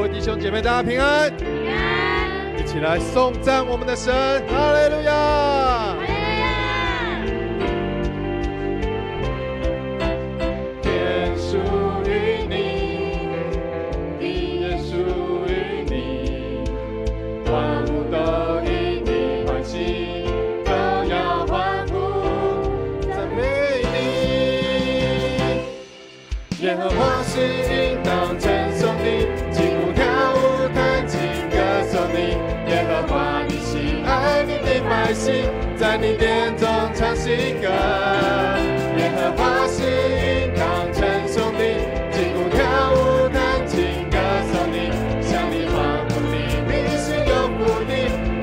位弟兄姐妹，大家平安，一起来颂赞我们的神，哈利路亚！天属于你，地也属于你，万物都因你欢喜，都要欢呼赞美你。耶和华是应当称颂的，击鼓跳舞弹琴歌颂你。耶和华你喜爱你的百姓，在你殿中唱新歌。耶和华是应当称颂的，击鼓跳舞弹琴歌颂你。向你欢呼的民是有福的，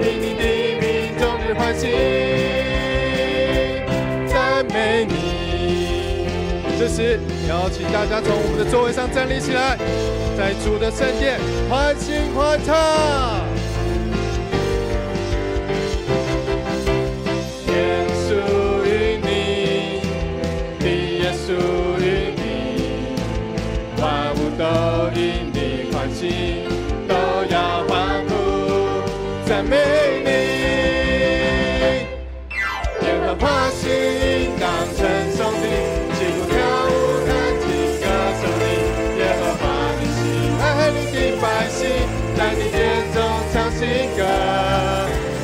因你的民终日欢喜赞美你。这时邀请大家从我们的座位上站立起来，在主的圣殿欢欣欢唱。天属于你，地也属于你，万物都因你欢喜，都要欢呼赞美你。耶和华是应当称颂的，击鼓跳舞弹琴歌颂你。耶和华你喜爱你的百姓，在你殿中唱新歌。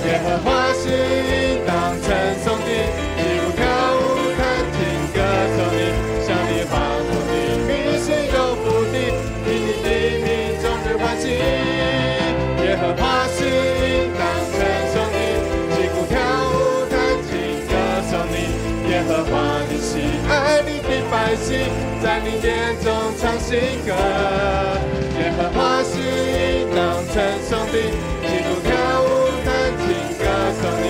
耶和华是应当称颂的，击鼓跳舞弹琴歌颂你。向你欢呼的民是有福的，因你的民终日欢喜。耶和华是应当称颂的，击鼓跳舞弹琴歌颂你。耶和华你喜爱你的百姓，在你殿中唱新歌。耶和华是应当称颂的，击鼓跳舞弹琴歌颂你。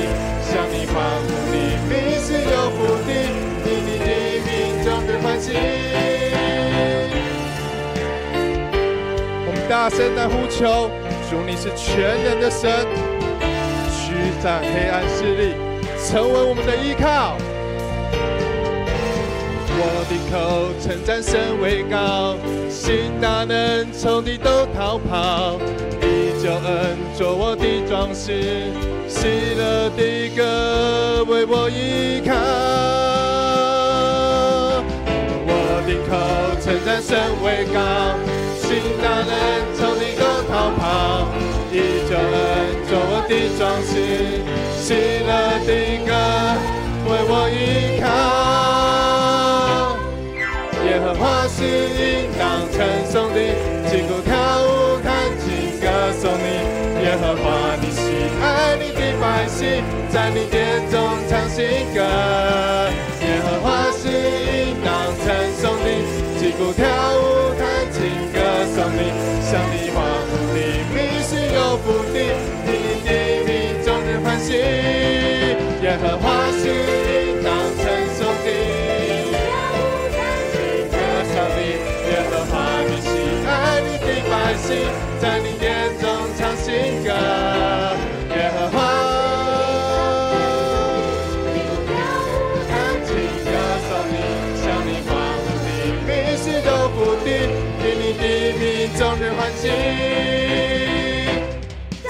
向你欢呼的民是有福的，因你的民终日欢喜。我们大声的呼求，主你是全能的神，驱散黑暗势力，成为我们的依靠。我的口称赞神为高，心大能仇敌都逃跑。以救恩做我的装饰，喜乐的歌为我依靠。我的口称赞神为高，心大能仇敌都逃跑。以救恩做我的装饰，喜乐的歌为我依靠。耶和华是应当称颂的，击鼓跳舞弹琴歌颂你。耶和华你喜爱你的百姓，在你殿中唱新歌。耶和华是应当称颂的，击鼓跳舞弹琴歌颂你。向你欢呼的民是有福的，因你的民终日欢喜。耶和华是应当称颂的，耶和华你喜爱你的百姓，在你殿中唱新歌。耶和华弹琴歌颂你，向你欢呼的民是有福的，因你的民终日欢喜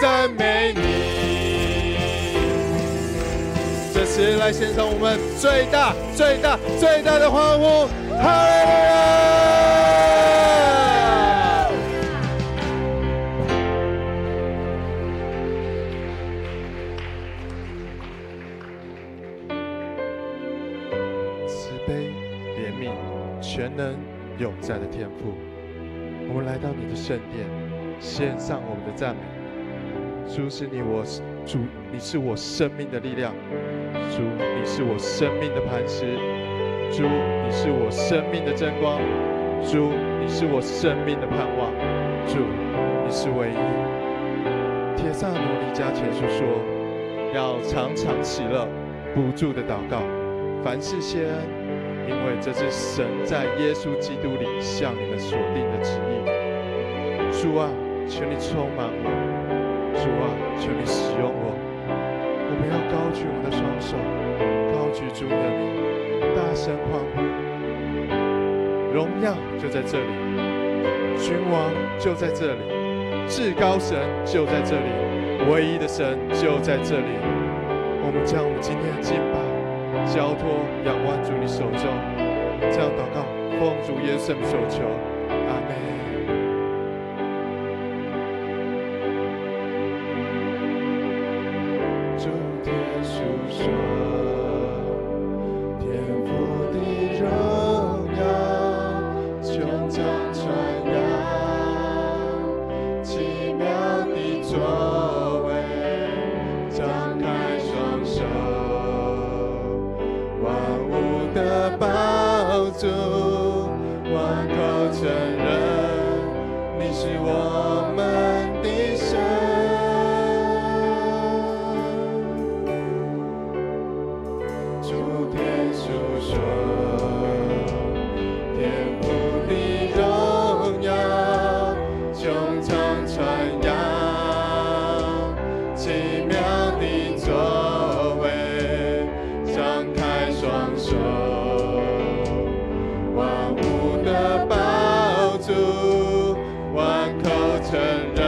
赞美你。这次来献上我们最大最大最大的欢呼，哈利路亚！慈悲、怜悯、全能、永在的天父，我们来到你的圣殿，献上我们的赞美。主是主，你是我生命的力量。主，你是我生命的磐石。主，你是我生命的真光。主，你是我生命的盼望。主，你是唯一。帖撒罗尼迦前书说，要常常喜乐，不住的祷告，凡事谢恩，因为这是神在耶稣基督里向你们所定的旨意。主啊，求你充满我。主啊，求你使用我。我们要高举我们的双手，高举主的名，大声欢呼。荣耀就在这里，君王就在这里，至高神就在这里，唯一的神就在这里。我们将我们今天的敬拜交托仰望主你手中，这样祷告，奉主耶稣所求，阿们。主天述说天父的荣耀，穹苍传扬奇妙的作为，张开双手，万物的宝主，万口承认你是我们的神。主天述说天父的荣耀，穹苍传扬奇妙的作为，张开双手，万物的宝主，万口承认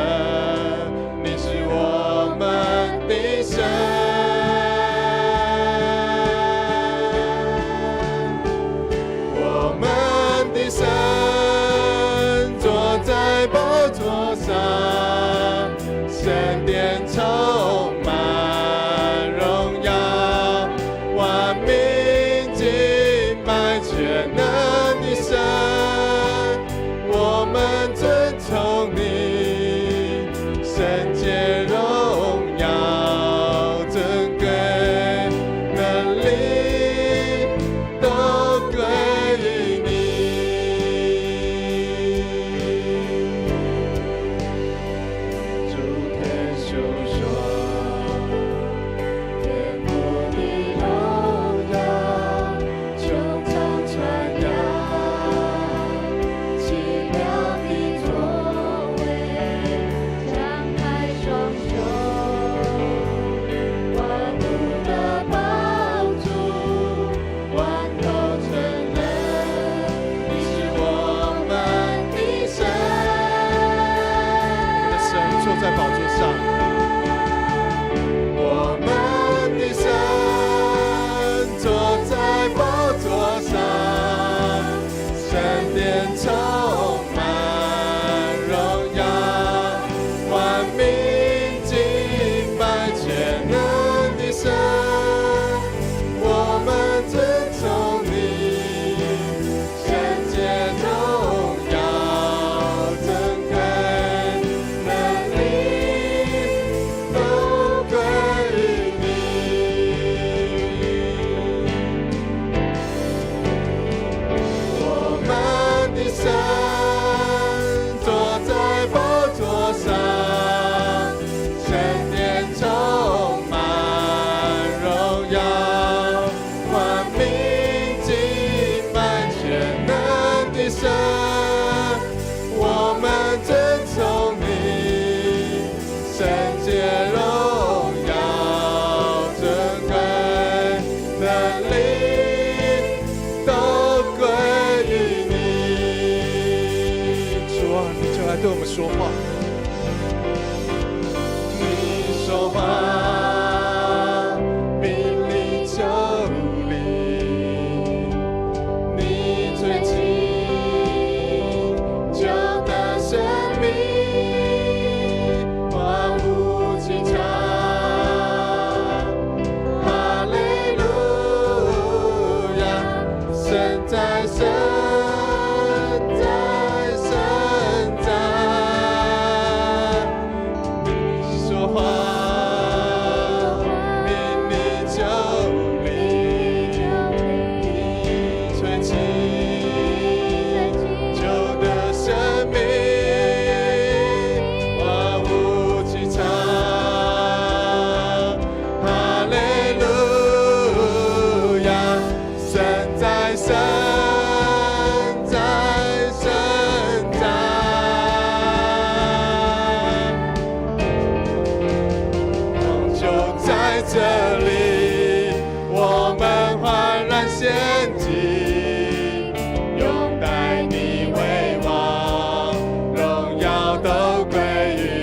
你是我们的神。神坐在宝座上，神殿充满荣耀，万民敬拜全能的神，我们尊崇你，圣洁荣耀尊贵能力都归于你。对我们说话，你说话，命令就灵，你最近就的生命，万物齐唱，哈利路亚，神在神。这里，我们焕然献祭，拥戴你为王，荣耀都归于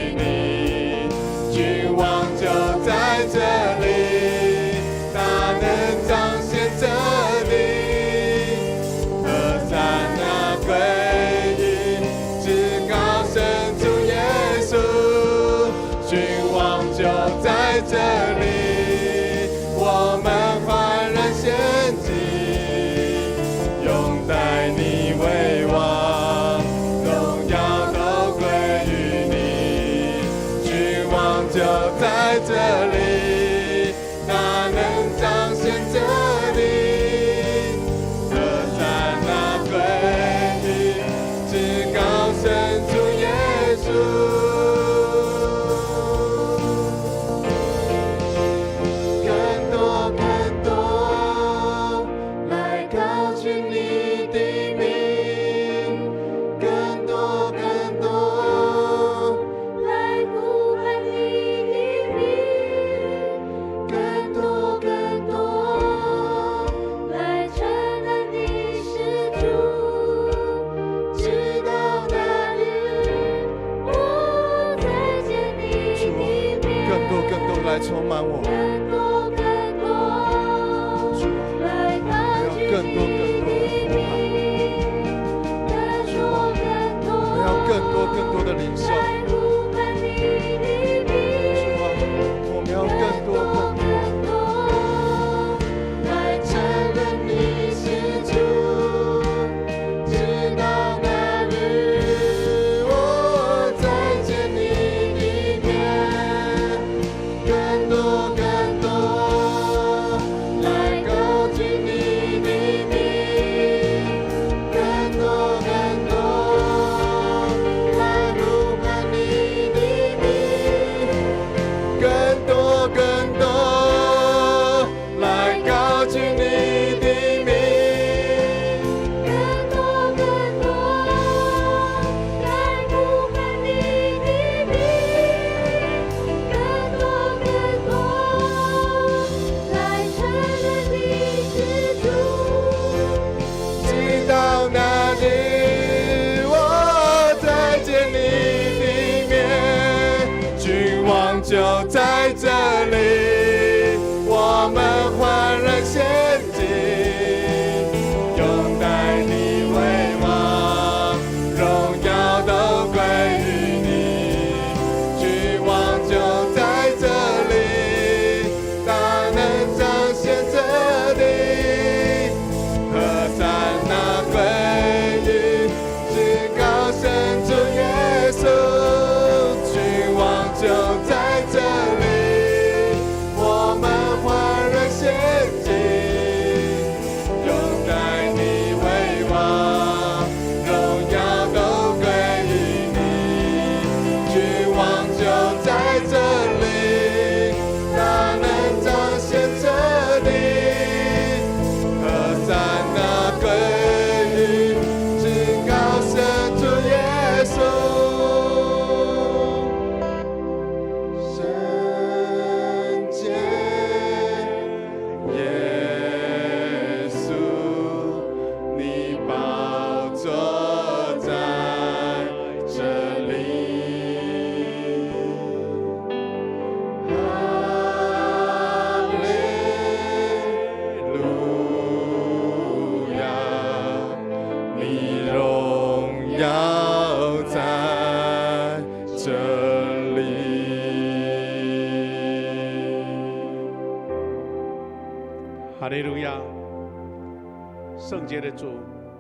圣洁的主，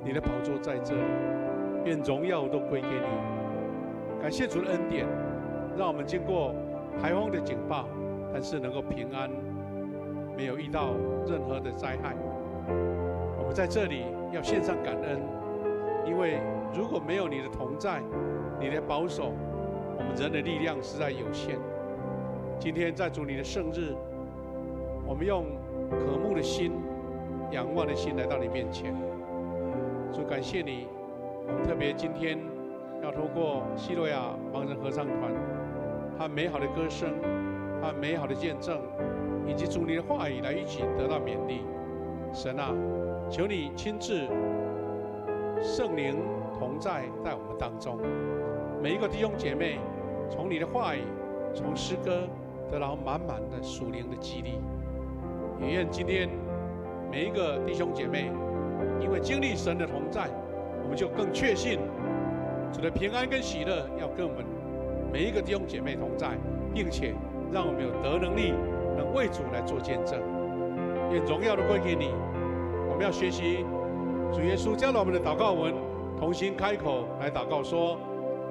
你的宝座在这里，愿荣耀都归给你。感谢主的恩典，让我们经过台风的警报，但是能够平安，没有遇到任何的灾害。我们在这里要献上感恩，因为如果没有你的同在，你的保守，我们人的力量实在有限。今天在主你的圣日，我们用渴慕的心、仰望的心来到你面前。主，感谢你，我们特别今天要透过西罗亚盲人合唱团，他美好的歌声，他美好的见证，以及主你的话语来一起得到勉励。神啊，求你亲自圣灵同在我们当中，每一个弟兄姐妹从你的话语、从诗歌得到满满的属灵的激励。也愿今天每一个弟兄姐妹，因为经历神的同在，我们就更确信主的平安跟喜乐要跟我们每一个弟兄姐妹同在，并且让我们有得能力，能为主来做见证。愿荣耀都归给你。我们要学习主耶稣教导我们的祷告文，同心开口来祷告说：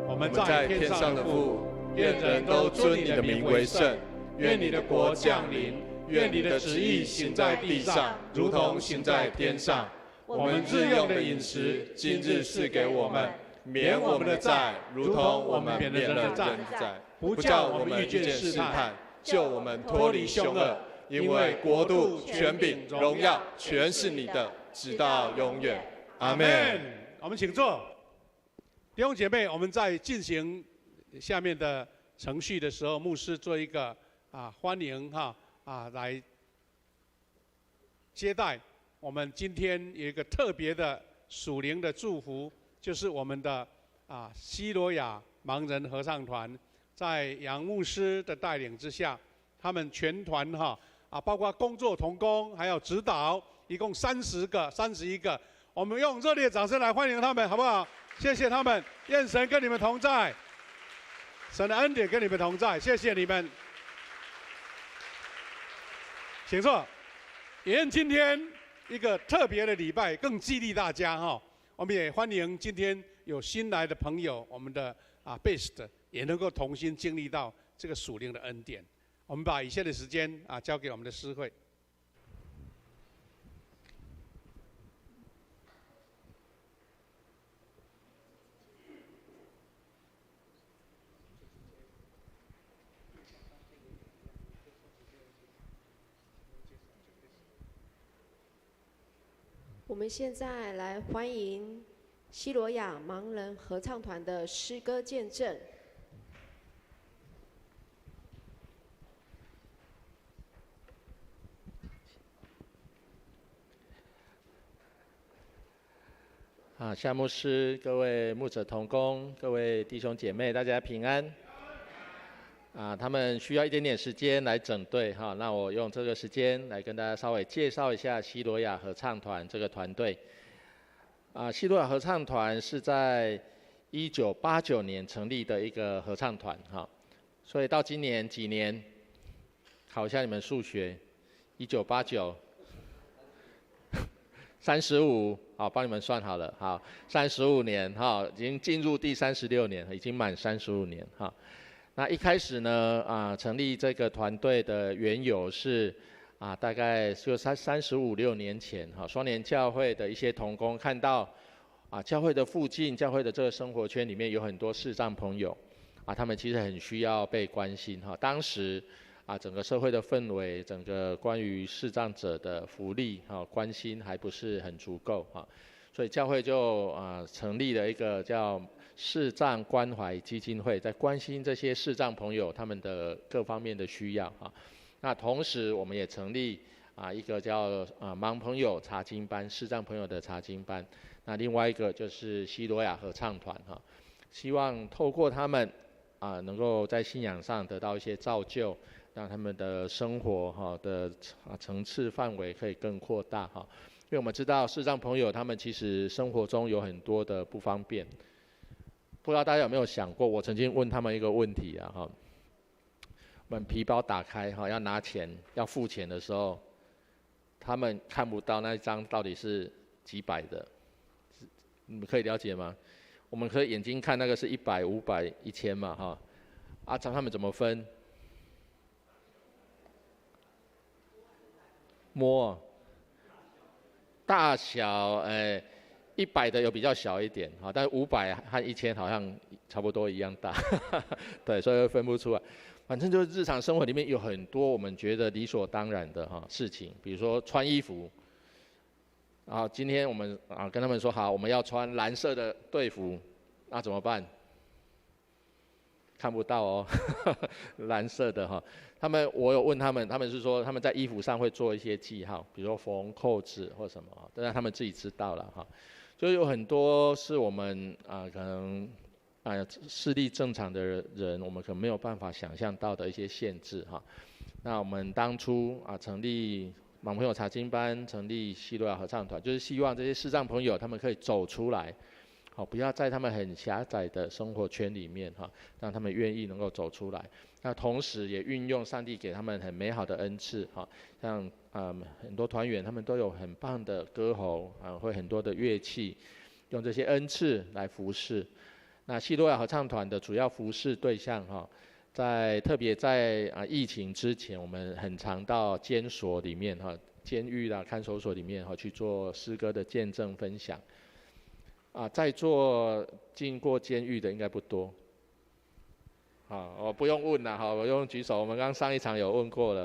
我们在天上的父，愿人都尊你的名为圣，愿你的国降临，愿你的旨意行在地上，如同行在天上。我们日用的饮食，今日赐给我们，免我们的债，如同我们免人的债，不叫我们遇见试探，救我们脱离凶恶。因为国度、权柄、荣耀，全是你的，直到永远。阿们。我们请坐。弟兄姐妹，我们在进行下面的程序的时候，牧师做一个欢迎来接待。我们今天有一个特别的属灵的祝福，就是我们的西罗亚盲人合唱团，在杨牧师的带领之下，他们全团包括工作同工，还有指导，一共31个。我们用热烈掌声来欢迎他们，好不好？谢谢他们，愿神跟你们同在，神的恩典跟你们同在，谢谢你们。请坐。也愿今天一个特别的礼拜，更激励大家我们也欢迎今天有新来的朋友，我们的Best 也能够同心经历到这个属灵的恩典。我们把以下的时间交给我们的诗会。我们现在来欢迎西罗亚盲人合唱团的诗歌见证。夏牧师、各位牧者同工、各位弟兄姐妹，大家平安。他们需要一点点时间来整队那我用这个时间来跟大家稍微介绍一下西罗亚合唱团这个团队。西罗亚合唱团是在1989年成立的一个合唱团所以到今年几年？考一下你们数学，1989。35，好，帮你们算好了，好，35年，已经进入第36年，已经满35年，那一开始呢，成立这个团队的缘由是，大概就35、6年前，双年教会的一些同工看到，教会的附近，教会的这个生活圈里面有很多视障朋友，他们其实很需要被关心，当时。整个社会的氛围，整个关于视障者的福利关心还不是很足够所以教会就成立了一个叫视障关怀基金会，在关心这些视障朋友他们的各方面的需要那同时我们也成立一个叫盲朋友查经班，视障朋友的查经班。那另外一个就是西罗亚合唱团希望透过他们能够在信仰上得到一些造就。让他们的生活的层次范围可以更扩大因为我们知道视障朋友他们其实生活中有很多的不方便，不知道大家有没有想过，我曾经问他们一个问题我们皮包打开要拿钱要付钱的时候，他们看不到那一张到底是几百的，你们可以了解吗？我们可以眼睛看那个是100、500、1000嘛，哈，啊，他们怎么分？摸大小，100的有比较小一点，哈，但500和1000好像差不多一样大，对，所以分不出来。反正就是日常生活里面有很多我们觉得理所当然的事情，比如说穿衣服。啊，今天我们跟他们说好，我们要穿蓝色的队服，那怎么办？看不到哦，蓝色的哈。我有问他们，他们是说他们在衣服上会做一些记号，比如说缝扣子或什么，当然他们自己知道了哈。就有很多是我们可能视力正常的人，我们可能没有办法想象到的一些限制哈。那我们当初成立盲朋友查经班，成立西罗亚合唱团，就是希望这些视障朋友他们可以走出来，好，不要在他们很狭窄的生活圈里面哈，让他们愿意能够走出来。那同时也运用上帝给他们很美好的恩赐哈，像很多团员他们都有很棒的歌喉会很多的乐器，用这些恩赐来服侍。那西罗亚合唱团的主要服侍对象哈。特别在疫情之前，我们很常到监所里面监狱啦、看守所里面去做诗歌的见证分享。在座进过监狱的应该不多。我不用问了我用举手。我们刚上一场有问过了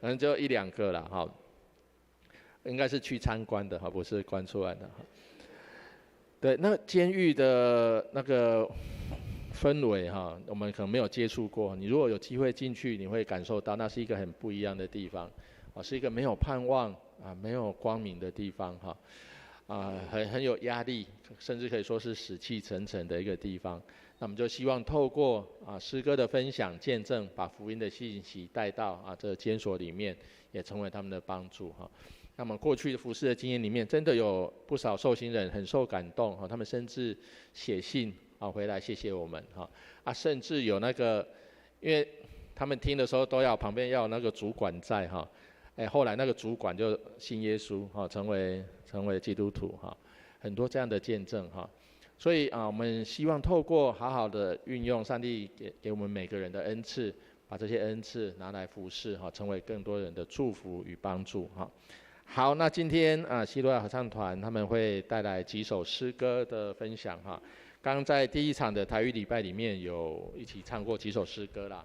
可能就1、2个了应该是去参观的不是关出来的对，那监狱的那个氛围我们可能没有接触过。你如果有机会进去，你会感受到那是一个很不一样的地方，是一个没有盼望没有光明的地方很有压力，甚至可以说是死气沉沉的一个地方。那我们就希望透过诗歌的分享、见证，把福音的信息带到这个监所里面，也成为他们的帮助那么过去的服事的经验里面，真的有不少受刑人很受感动他们甚至写信回来谢谢我们甚至有那个，因为他们听的时候都要旁边要有那个主管在后来那个主管就信耶稣成为基督徒很多这样的见证所以我们希望透过好好的运用上帝给我们每个人的恩赐，把这些恩赐拿来服侍成为更多人的祝福与帮助好，那今天西罗亚合唱团他们会带来几首诗歌的分享刚刚在第1场的台语礼拜里面有一起唱过几首诗歌啦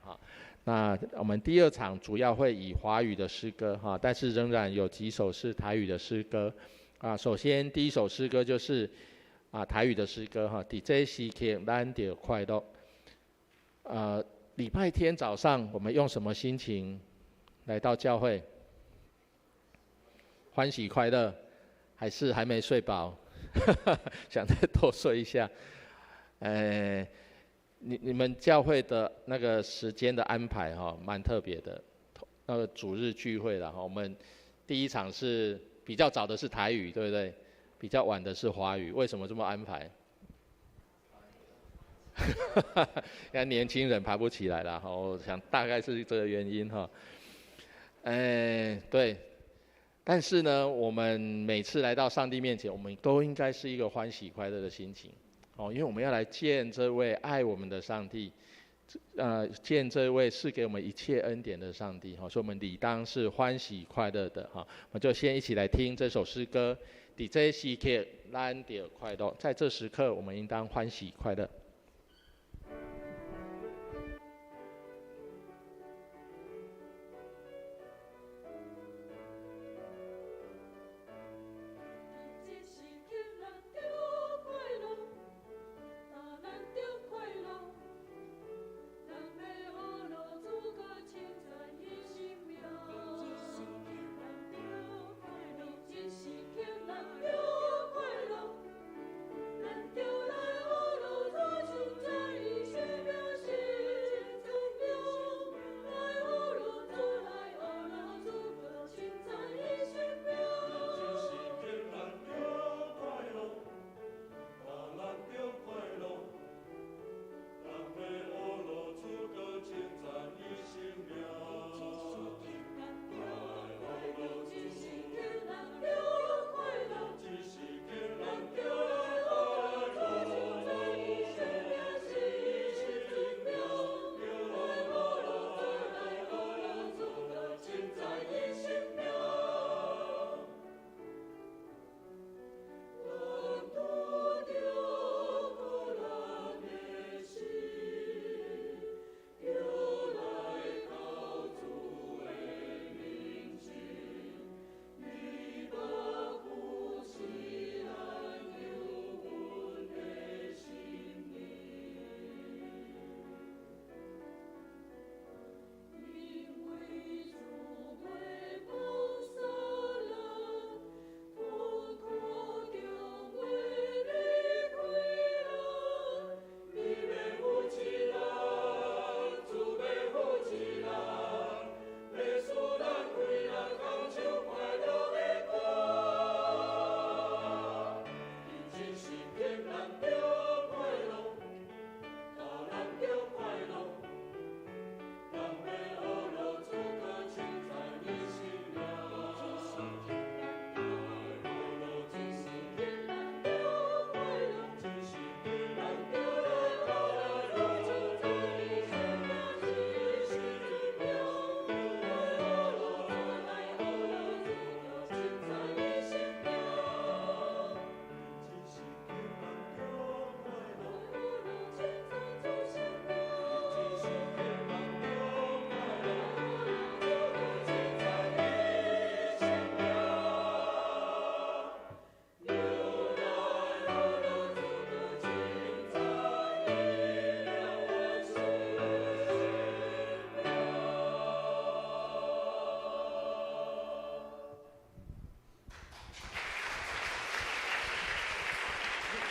那我们第2场主要会以华语的诗歌但是仍然有几首是台语的诗歌首先第1首诗歌就是台语的诗歌伫这时刻咱就快乐。礼拜天早上我们用什么心情来到教会？欢喜快乐，还是还没睡饱？想再多睡一下。你们教会的那个时间的安排蛮特别的，那个主日聚会啦我们第1场是比较早的是台语，对不对？比较晚的是华语，为什么这么安排？因为年轻人爬不起来啦我想大概是这个原因对。但是呢，我们每次来到上帝面前，我们都应该是一个欢喜快乐的心情因为我们要来见这位爱我们的上帝，见这位赐给我们一切恩典的上帝所以我们理当是欢喜快乐的我们就先一起来听这首诗歌。伫这时刻，咱就快乐。在这时刻，我们应当欢喜快乐。就来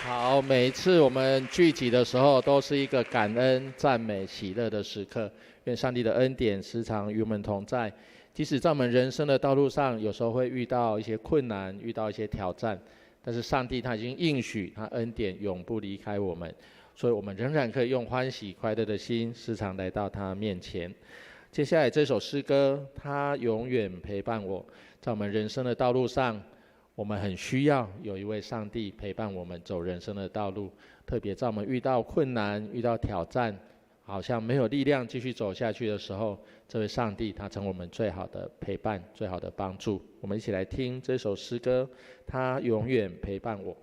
好，每一次我们聚集的时候，都是一个感恩、赞美、喜乐的时刻。愿上帝的恩典时常与我们同在。即使在我们人生的道路上，有时候会遇到一些困难，遇到一些挑战，但是上帝他已经应许，他恩典永不离开我们，所以我们仍然可以用欢喜快乐的心，时常来到他面前。接下来这首诗歌，他永远陪伴我，在我们人生的道路上，我们很需要有一位上帝陪伴我们走人生的道路，特别在我们遇到困难、遇到挑战，好像没有力量继续走下去的时候，这位上帝他成为我们最好的陪伴、最好的帮助。我们一起来听这首诗歌，他永远陪伴我。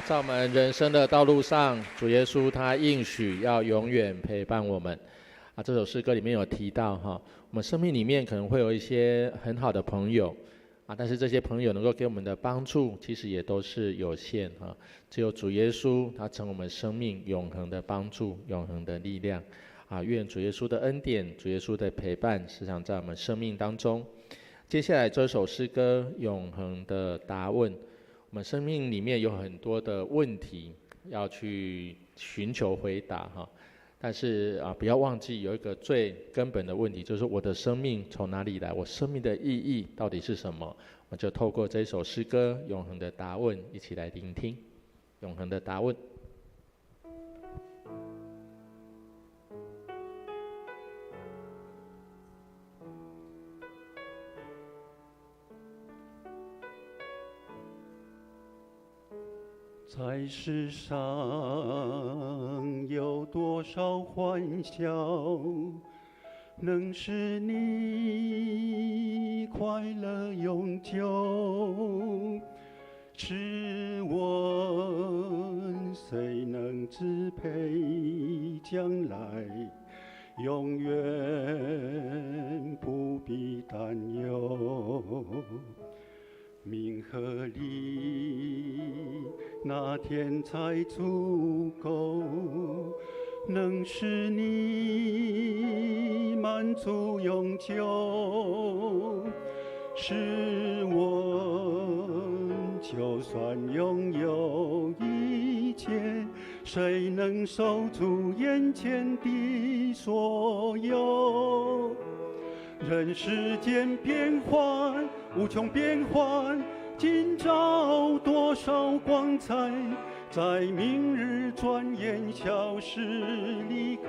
在我们人生的道路上，主耶稣他应许要永远陪伴我们。这首诗歌里面有提到我们生命里面可能会有一些很好的朋友但是这些朋友能够给我们的帮助，其实也都是有限只有主耶稣他成为我们生命永恒的帮助、永恒的力量愿主耶稣的恩典、主耶稣的陪伴时常在我们生命当中。接下来这首诗歌《永恒的答问》。我们生命里面有很多的问题要去寻求回答哈。但是不要忘记有一个最根本的问题，就是我的生命从哪里来？我生命的意义到底是什么？我就透过这首诗歌《永恒的答问》，一起来聆听《永恒的答问》。在世上有多少欢笑，能使你快乐永久？试问谁能支配将来？永远不必担忧。冥河里那天才足够，能使你满足永久。试问就算拥有一切，谁能守住眼前的所有？人世间变幻无穷变幻，今朝多少光彩，在明日转眼消失离开。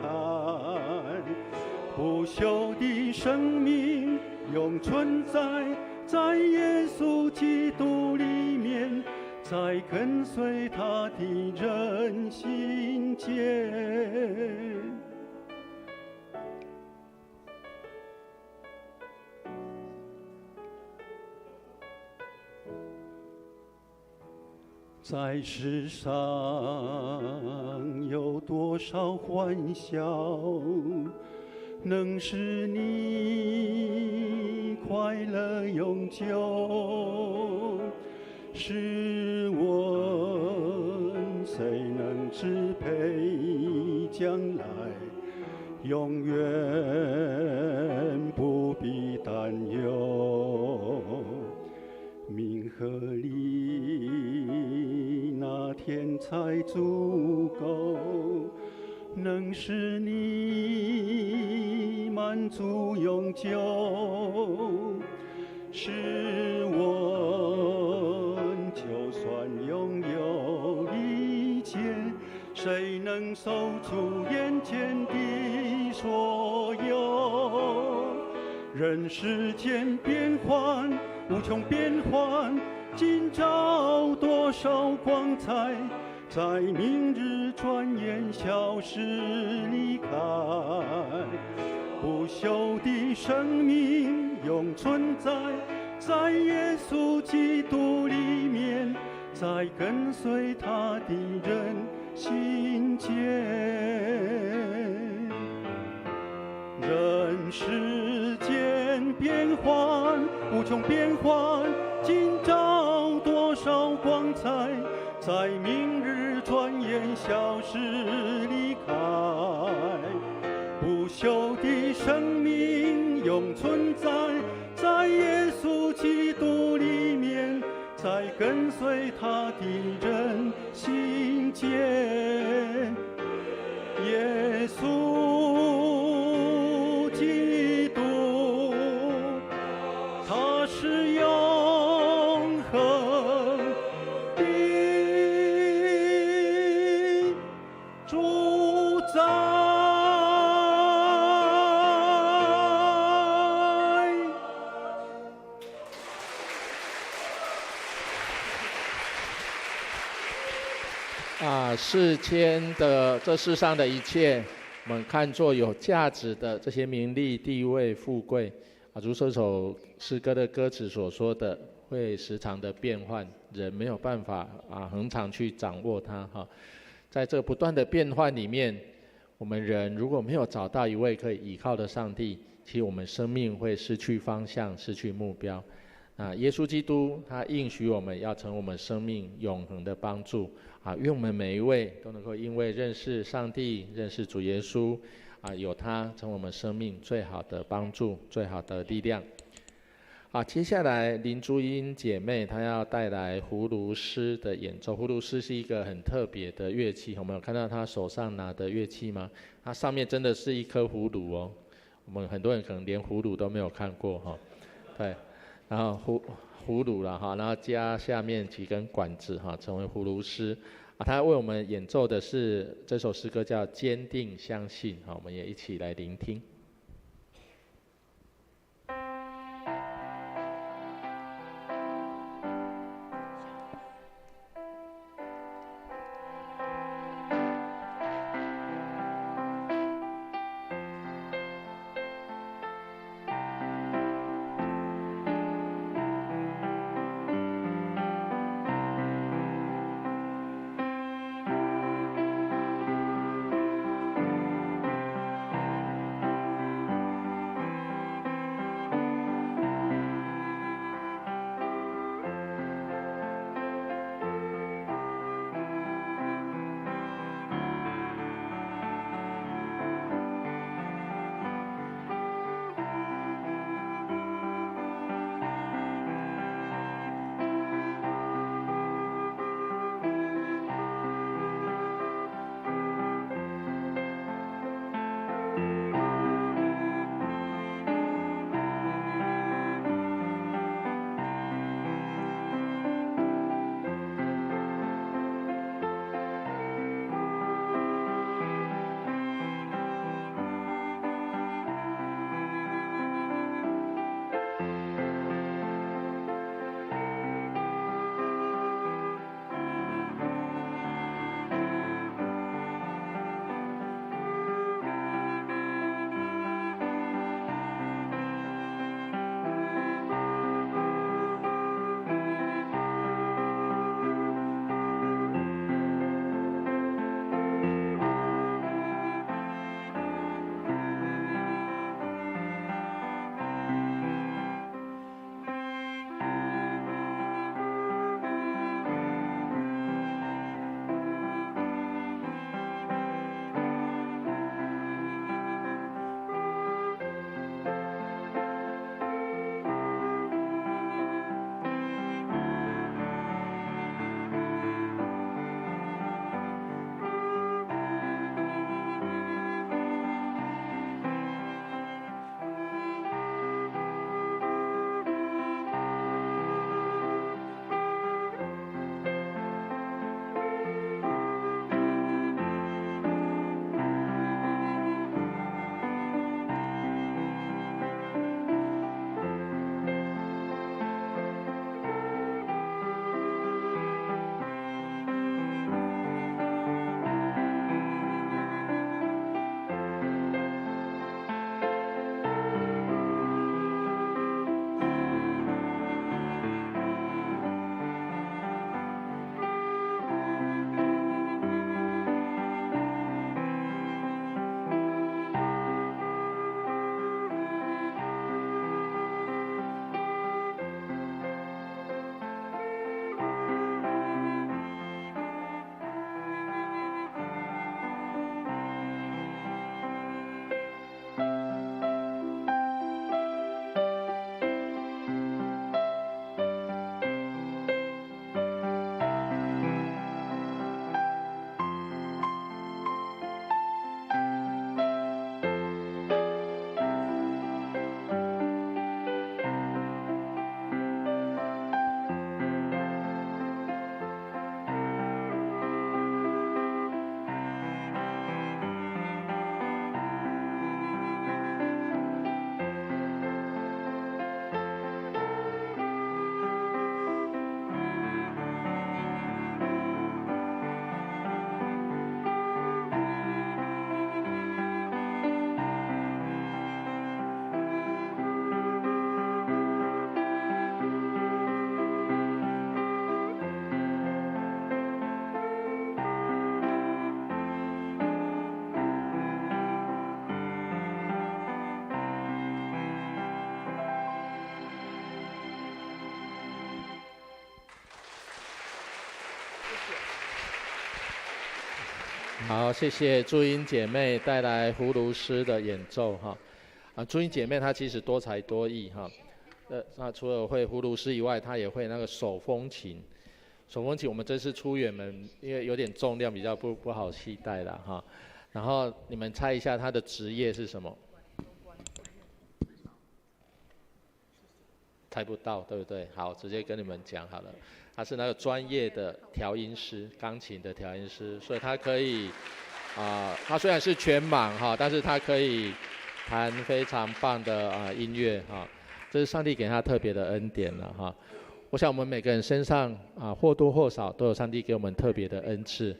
不朽的生命永存在耶稣基督里面，在跟随他的人心间。在世上有多少欢笑，能使你快乐永久？试问谁能支配将来？永远不必担忧。冥河里那天才足够，能使你满足永久。试问就算拥有一切，谁能守住眼前的所有？人世间变幻无穷变幻，今朝多少光彩，在明日转眼消失离开。不朽的生命永存在耶稣基督里面，在跟随他的人心间。人世间变幻无穷变幻，今朝多少光彩，在明日转眼消失离开。不朽的生命永存在耶稣基督里面，在跟随他的人心间。耶稣基督，他是永恒的主宰。世间的这世上的一切，我们看作有价值的这些名利、地位、富贵，如这首诗歌的歌词所说的，会时常的变换，人没有办法恒常去掌握它哈。在这不断的变换里面，我们人如果没有找到一位可以依靠的上帝，其实我们生命会失去方向，失去目标。耶稣基督他应许我们要成为我们生命永恒的帮助愿我们每一位都能够因为认识上帝、认识主耶稣有他成为我们生命最好的帮助、最好的力量。接下来林珠英姐妹她要带来葫芦丝的演奏。葫芦丝是一个很特别的乐器，我们有看到她手上拿的乐器吗？它上面真的是一颗葫芦哦。我们很多人可能连葫芦都没有看过哈，对，然后葫芦啦哈，然后加下面几根管子哈，成为葫芦丝。他为我们演奏的是这首诗歌叫《坚定相信》，我们也一起来聆听。好，谢谢朱英姐妹带来葫芦丝的演奏哈。朱英姐妹她其实多才多艺哈。那除了会葫芦丝以外，他也会那个手风琴。手风琴我们这次出远门，因为有点重量，比较不好携带啦哈。然后你们猜一下他的职业是什么？猜不到，对不对？好，直接跟你们讲好了。他是那个专业的调音师，钢琴的调音师，所以他可以他虽然是全盲哈，但是他可以弹非常棒的音乐哈。这是上帝给他特别的恩典了哈。我想我们每个人身上或多或少都有上帝给我们特别的恩赐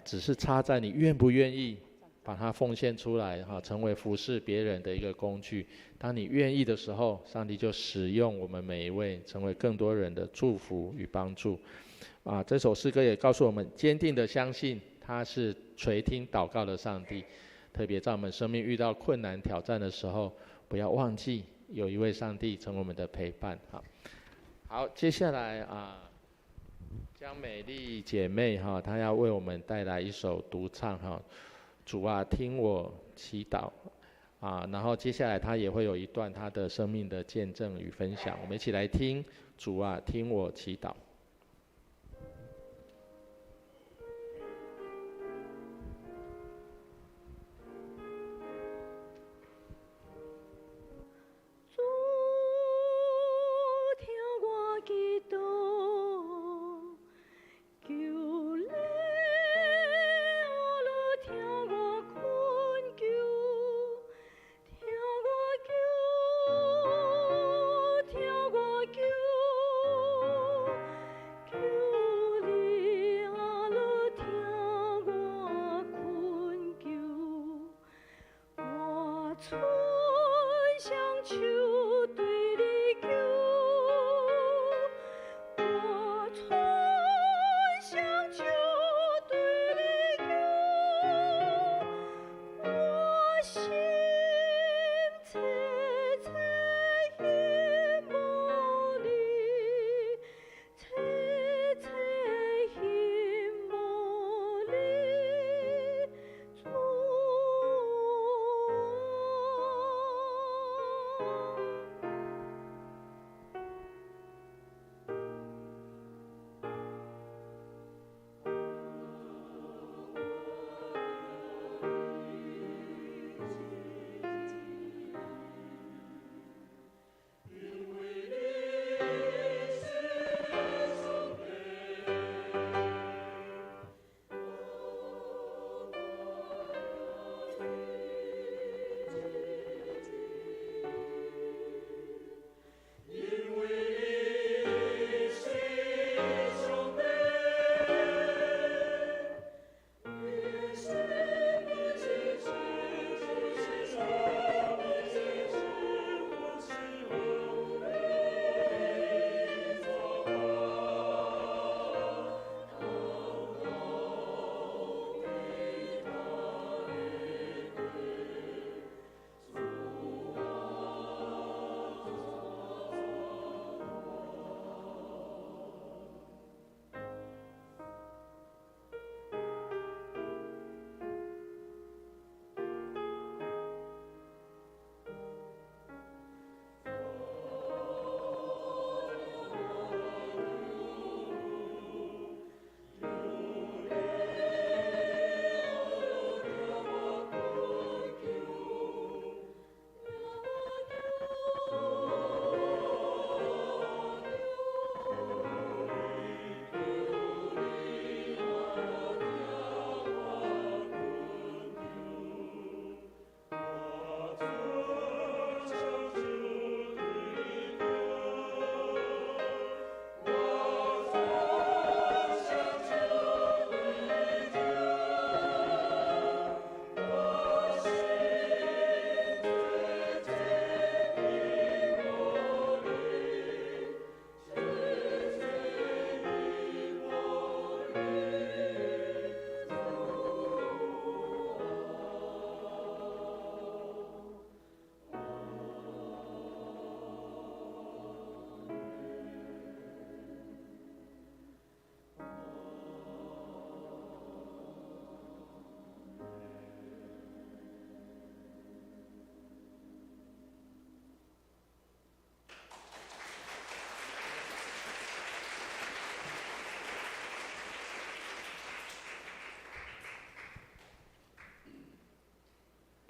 只是差在你愿不愿意把它奉献出来成为服侍别人的一个工具。当你愿意的时候，上帝就使用我们每一位，成为更多人的祝福与帮助。这首诗歌也告诉我们，坚定的相信他是垂听祷告的上帝。特别在我们生命遇到困难挑战的时候，不要忘记有一位上帝成为我们的陪伴。好，接下来江美丽姐妹她要为我们带来一首独唱主啊，听我祈祷然后接下来她也会有一段她的生命的见证与分享，我们一起来听主啊，听我祈祷。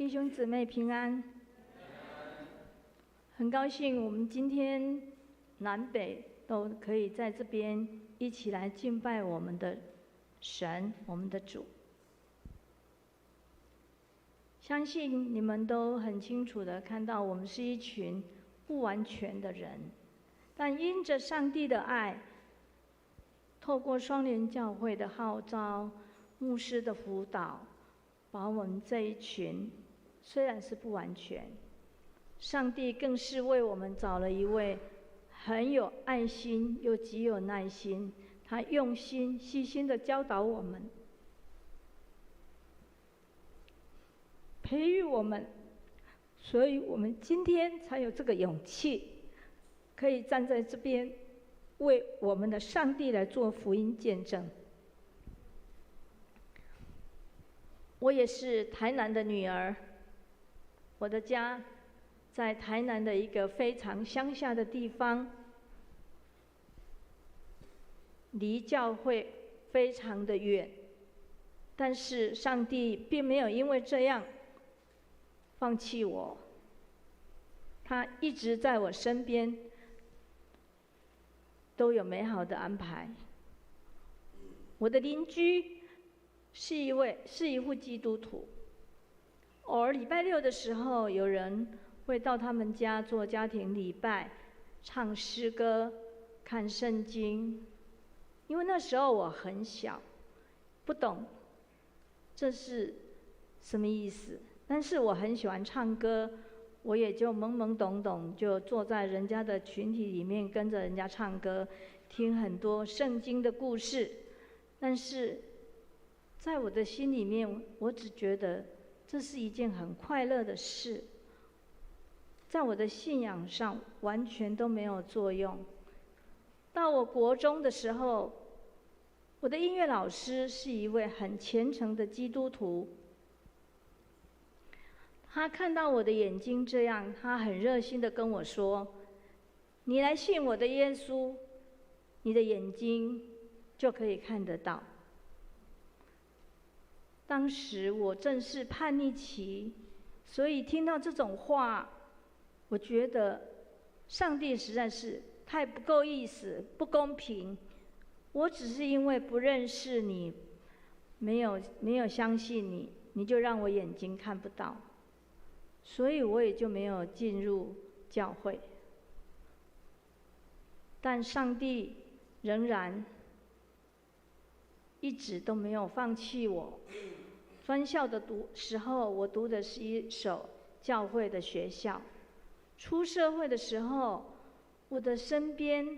弟兄姊妹平安。很高兴我们今天南北都可以在这边一起来敬拜我们的神，我们的主。相信你们都很清楚地看到，我们是一群不完全的人，但因着上帝的爱，透过双联教会的号召、牧师的辅导，把我们这一群虽然是不完全，上帝更是为我们找了一位很有爱心又极有耐心，他用心细心地教导我们，培育我们，所以我们今天才有这个勇气，可以站在这边为我们的上帝来做福音见证。我也是台南的女儿，我的家在台南的一个非常乡下的地方，离教会非常的远，但是上帝并没有因为这样放弃我，他一直在我身边，都有美好的安排。我的邻居是一户基督徒，偶尔礼拜六的时候，有人会到他们家做家庭礼拜，唱诗歌，看圣经。因为那时候我很小，不懂这是什么意思，但是我很喜欢唱歌，我也就懵懵懂懂就坐在人家的群体里面，跟着人家唱歌，听很多圣经的故事。但是在我的心里面，我只觉得这是一件很快乐的事，在我的信仰上完全都没有作用。到我国中的时候，我的音乐老师是一位很虔诚的基督徒，他看到我的眼睛这样，他很热心地跟我说：“你来信我的耶稣，你的眼睛就可以看得到。”当时我正是叛逆期，所以听到这种话，我觉得上帝实在是太不够意思，不公平。我只是因为不认识你，没有相信你，你就让我眼睛看不到，所以我也就没有进入教会。但上帝仍然一直都没有放弃我。专校的时候，我读的是一所教会的学校。出社会的时候，我的身边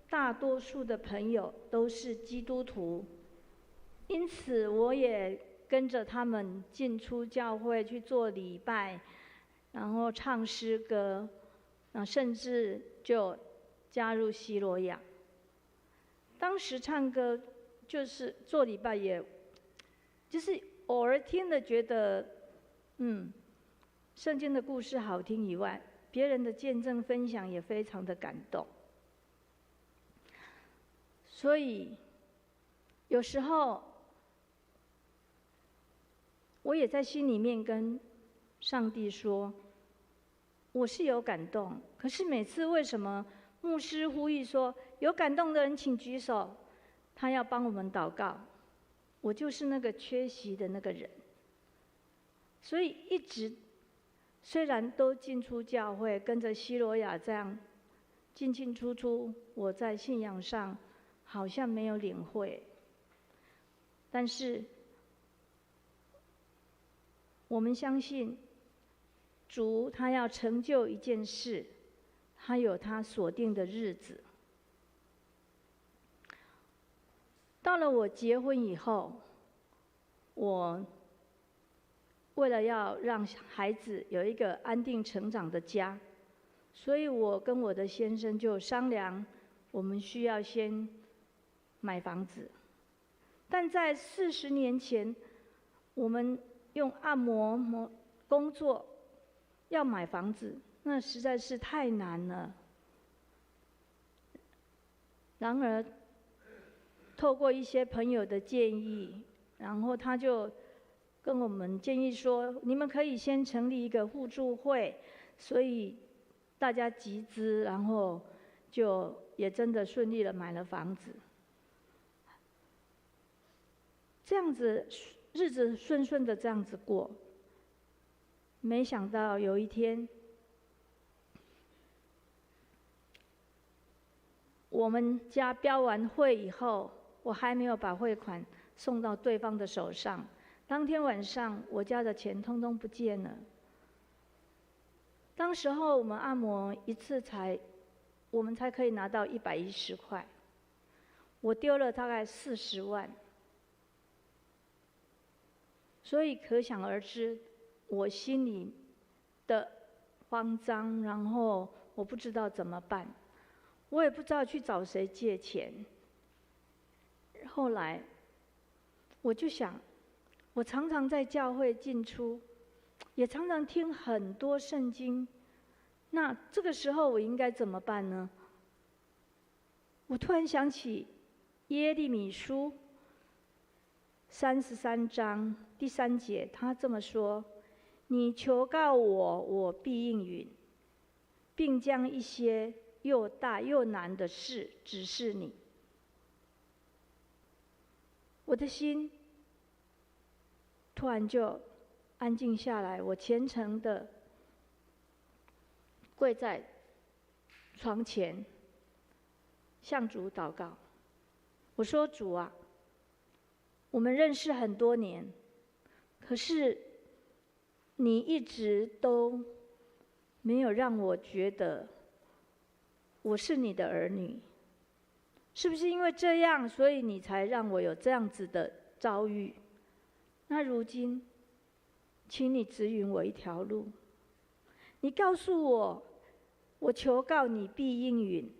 大多数的朋友都是基督徒，因此我也跟着他们进出教会去做礼拜，然后唱诗歌，甚至就加入西罗亚。当时唱歌就是做礼拜，也就是偶尔听了觉得，圣经的故事好听以外，别人的见证分享也非常的感动。所以有时候我也在心里面跟上帝说，我是有感动，可是每次为什么牧师呼吁说有感动的人请举手，他要帮我们祷告，我就是那个缺席的那个人。所以一直虽然都进出教会，跟着西罗亚这样进进出出，我在信仰上好像没有领会，但是我们相信主他要成就一件事，他有他所定的日子。到了我结婚以后，我为了要让孩子有一个安定成长的家，所以我跟我的先生就商量，我们需要先买房子。但在40年前，我们用按摩工作要买房子，那实在是太难了。然而透过一些朋友的建议，然后他就跟我们建议说，你们可以先成立一个互助会，所以大家集资，然后就也真的顺利的买了房子。这样子日子顺顺的这样子过，没想到有一天，我们家标完会以后，我还没有把汇款送到对方的手上，当天晚上我家的钱通通不见了。当时候我们按摩一次我们才可以拿到110块，我丢了大概40万。所以可想而知，我心里的慌张，然后我不知道怎么办，我也不知道去找谁借钱。后来，我就想，我常常在教会进出，也常常听很多圣经，那这个时候我应该怎么办呢？我突然想起耶利米书33章第3节，他这么说：“你求告我，我必应允，并将一些又大又难的事指示你。”我的心突然就安静下来，我虔诚的跪在床前，向主祷告。我说：“主啊，我们认识很多年，可是你一直都没有让我觉得我是你的儿女，是不是因为这样，所以你才让我有这样子的遭遇？那如今，请你指引我一条路，你告诉我，我求告你必应允，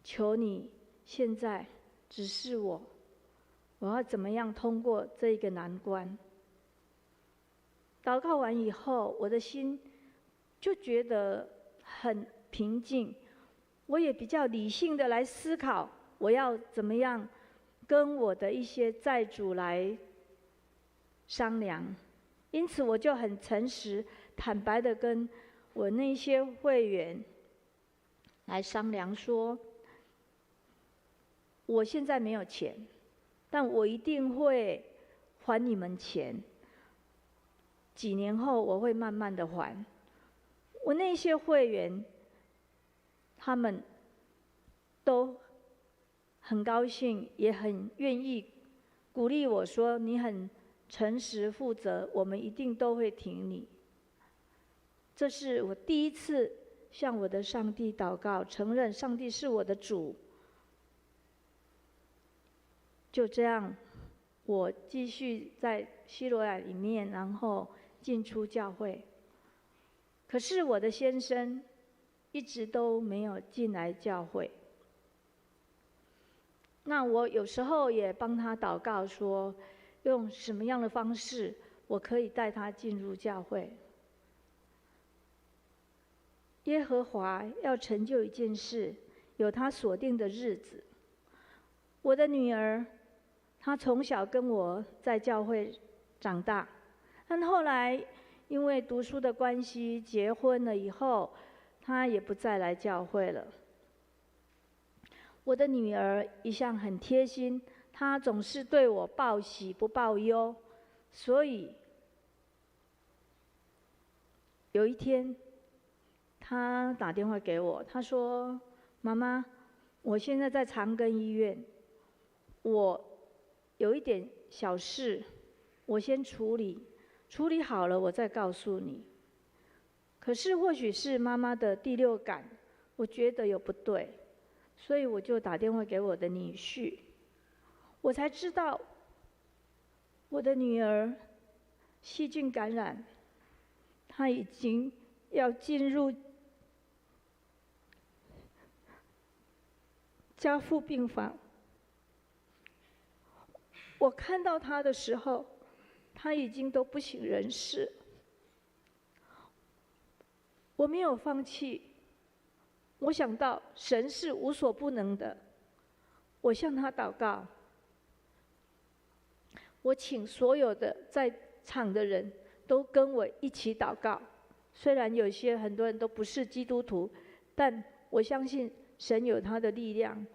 求你现在指示我，我要怎么样通过这一个难关？”祷告完以后，我的心就觉得很平静，我也比较理性的来思考，我要怎么样跟我的一些债主来商量。因此，我就很诚实、坦白的跟我那些会员来商量说，我现在没有钱，但我一定会还你们钱。几年后我会慢慢的还。我那些会员，他们都很高兴，也很愿意鼓励我说：“你很诚实负责，我们一定都会挺你。”这是我第一次向我的上帝祷告，承认上帝是我的主。就这样，我继续在西罗亚里面，然后进出教会。可是我的先生一直都没有进来教会。那我有时候也帮他祷告说，用什么样的方式我可以带他进入教会。耶和华要成就一件事，有他所定的日子。我的女儿，她从小跟我在教会长大，但后来因为读书的关系，结婚了以后，她也不再来教会了。我的女儿一向很贴心，她总是对我报喜不报忧，所以有一天，她打电话给我，她说：“妈妈，我现在在长庚医院，我有一点小事，我先处理好了，我再告诉你。可是或许是妈妈的第六感，我觉得有不对，所以我就打电话给我的女婿，我才知道我的女儿细菌感染，她已经要进入加护病房。我看到她的时候，她已经都不省人事。我没有放弃，我想到神是无所不能的，我向他祷告。我请所有的在场的人都跟我一起祷告。虽然有些很多人都不是基督徒，但我相信神有他的力量。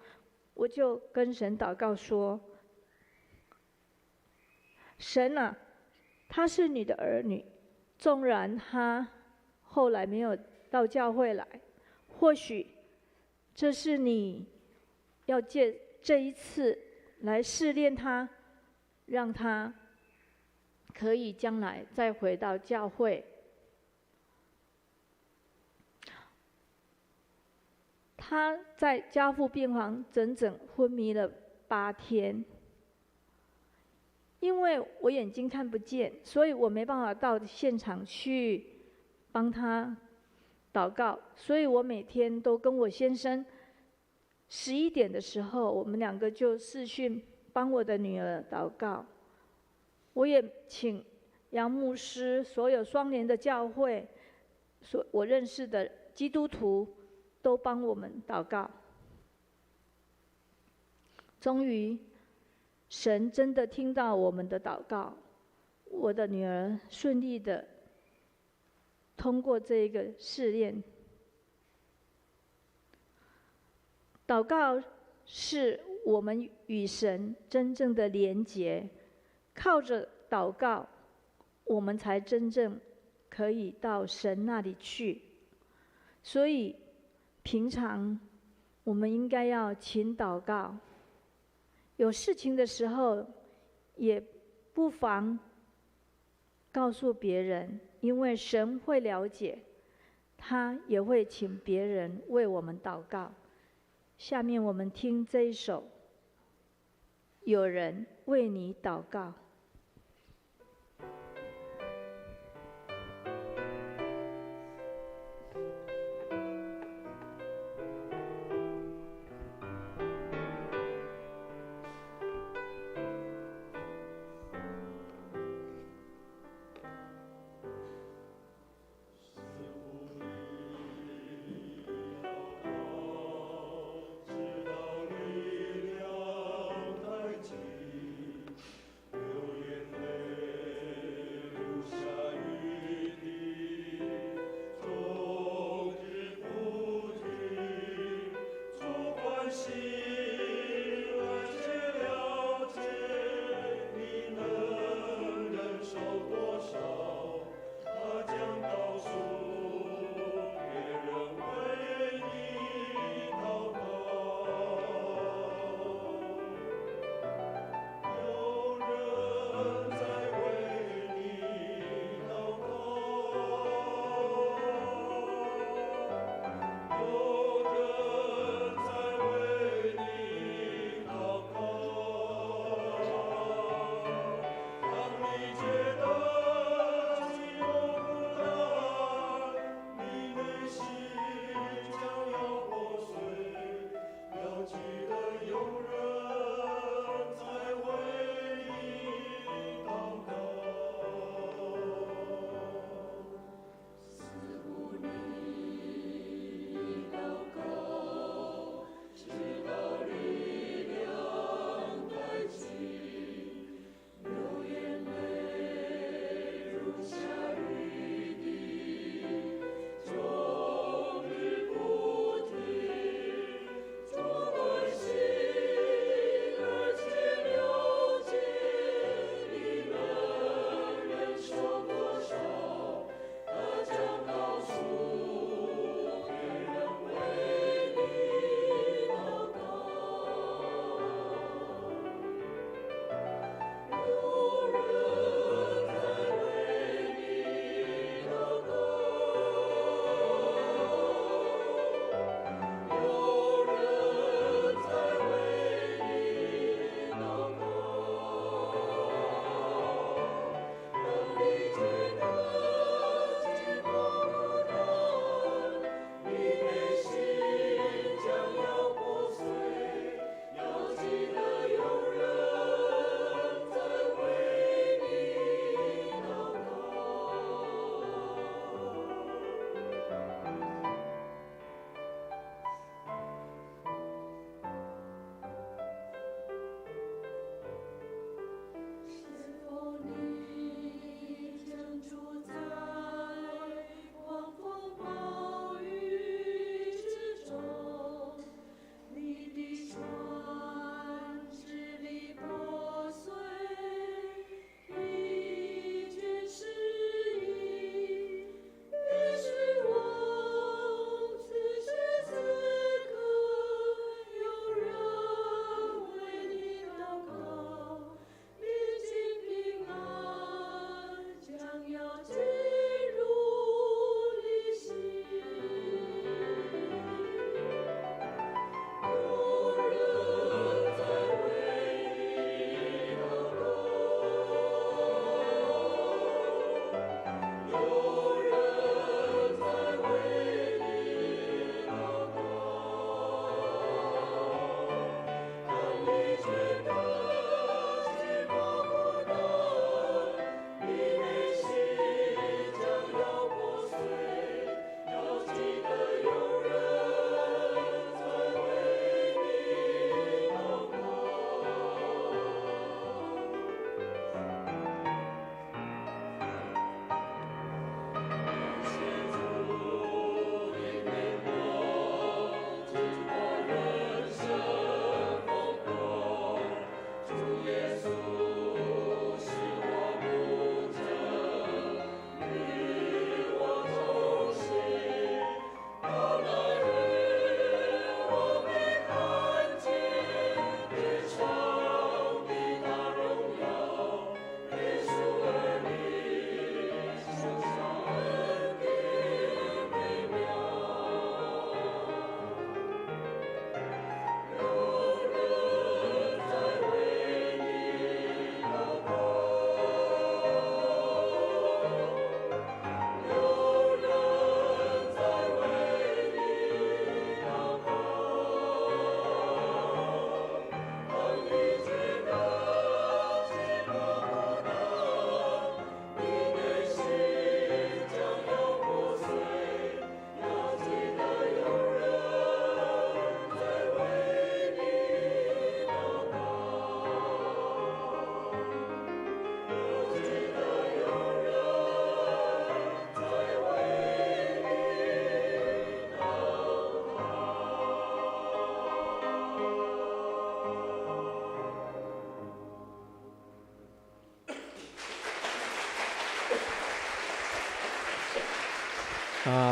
我就跟神祷告说：神啊，他是你的儿女，纵然他后来没有到教会来，或许这是你要借这一次来试炼他，让他可以将来再回到教会。他在家父病房整整昏迷了8天，因为我眼睛看不见，所以我没办法到现场去帮他祷告，所以我每天都跟我先生11点的时候，我们2个就视讯帮我的女儿祷告。我也请杨牧师、所有双联的教会、我认识的基督徒都帮我们祷告。终于，神真的听到我们的祷告，我的女儿顺利的通过这个试炼。祷告是我们与神真正的连结，靠着祷告，我们才真正可以到神那里去。所以，平常我们应该要勤祷告，有事情的时候也不妨告诉别人，因为神会了解，他也会请别人为我们祷告。下面我们听这一首《有人为你祷告》。直到你了太近。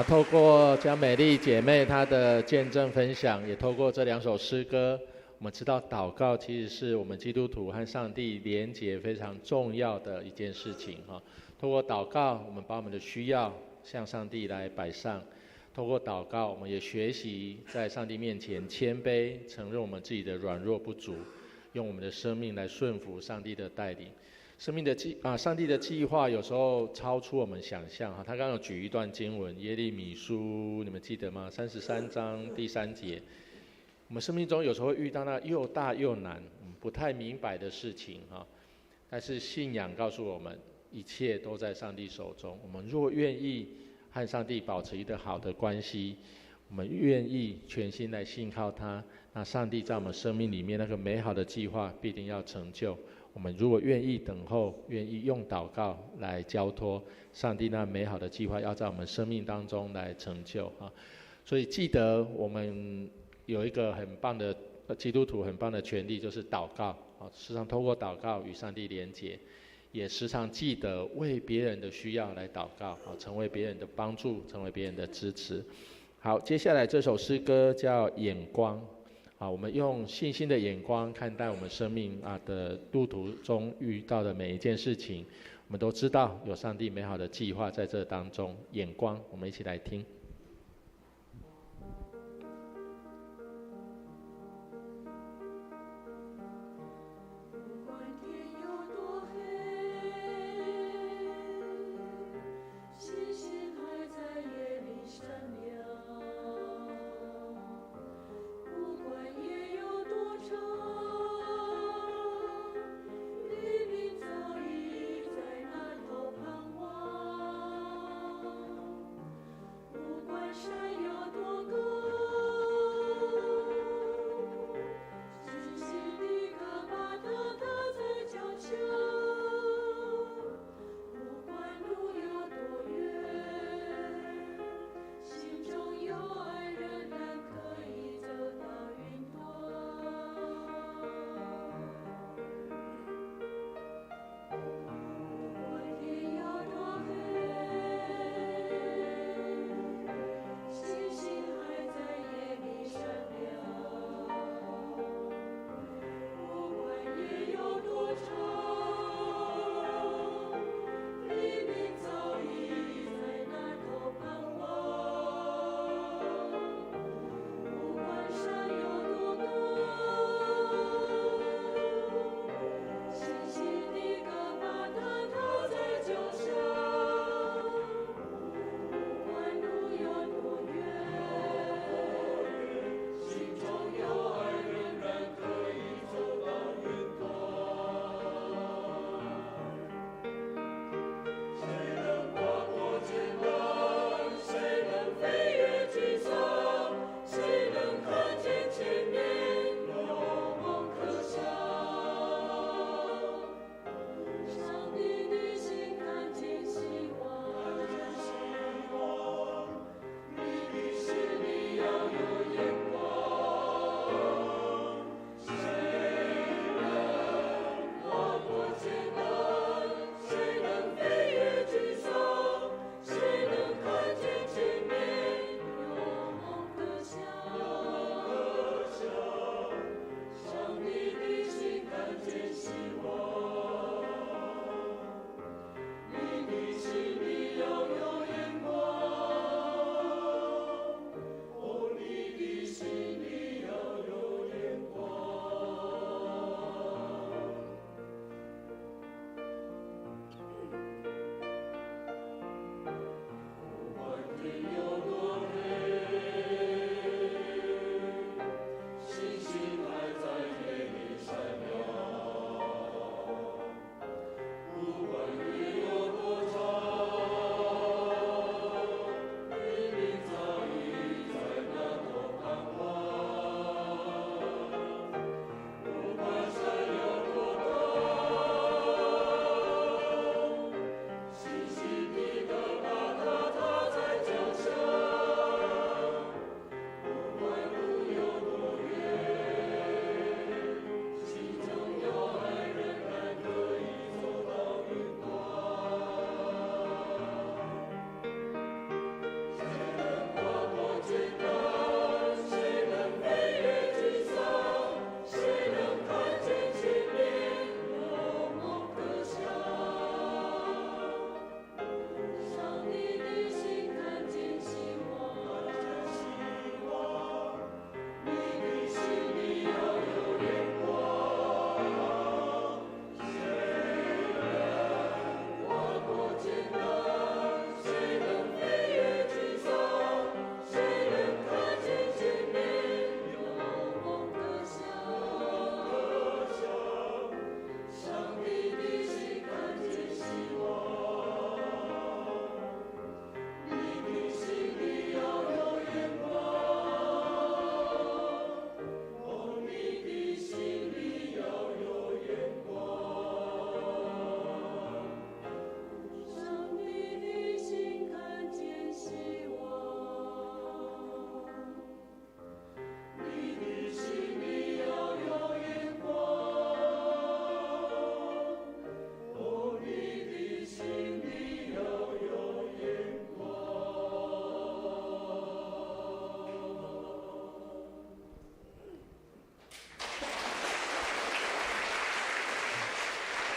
透过江美丽姐妹她的见证分享，也透过这2首诗歌，我们知道祷告其实是我们基督徒和上帝连结非常重要的一件事情哈。透过祷告，我们把我们的需要向上帝来摆上；透过祷告，我们也学习在上帝面前谦卑，承认我们自己的软弱不足，用我们的生命来顺服上帝的带领。上帝的计划有时候超出我们想象哈。他刚刚有举一段经文，耶利米书，你们记得吗？33章第3节。我们生命中有时候会遇到那又大又难、不太明白的事情哈，但是信仰告诉我们，一切都在上帝手中。我们若愿意和上帝保持一个好的关系，我们愿意全心来信靠他，那上帝在我们生命里面那个美好的计划必定要成就。我们如果愿意等候，愿意用祷告来交托，上帝那美好的计划要在我们生命当中来成就啊！所以记得我们有一个很棒的基督徒很棒的权利，就是祷告啊！时常透过祷告与上帝连结，也时常记得为别人的需要来祷告啊，成为别人的帮助，成为别人的支持。好，接下来这首诗歌叫《眼光》。我们用信心的眼光看待我们生命的路途中遇到的每一件事情，我们都知道有上帝美好的计划在这当中。眼光，我们一起来听。无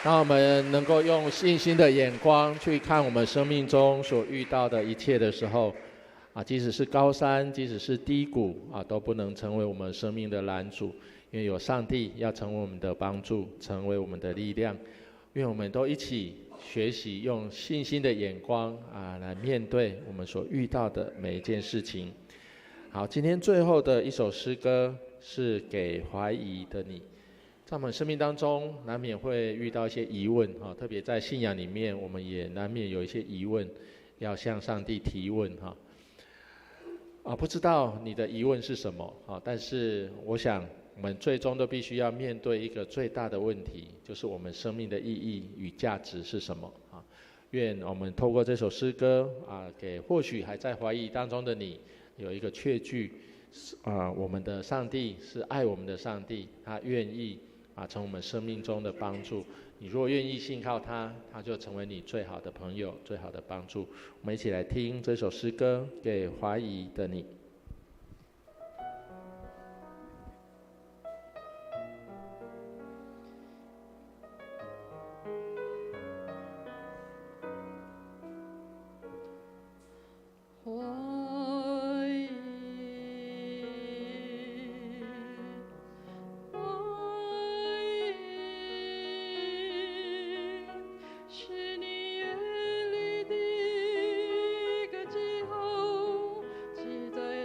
让我们能够用信心的眼光去看我们生命中所遇到的一切的时候，即使是高山，即使是低谷，都不能成为我们生命的拦阻，因为有上帝要成为我们的帮助，成为我们的力量。愿我们都一起学习用信心的眼光来面对我们所遇到的每一件事情。好，今天最后的一首诗歌是给怀疑的你。在我们生命当中难免会遇到一些疑问，特别在信仰里面，我们也难免有一些疑问要向上帝提问。不知道你的疑问是什么，但是我想我们最终都必须要面对一个最大的问题，就是我们生命的意义与价值是什么。愿我们透过这首诗歌给或许还在怀疑当中的你有一个确据，我们的上帝是爱我们的上帝，他愿意成为我们生命中的帮助。你如果愿意信靠他，他就成为你最好的朋友，最好的帮助。我们一起来听这首诗歌，给怀疑的你。是你眼里的一个记号，记在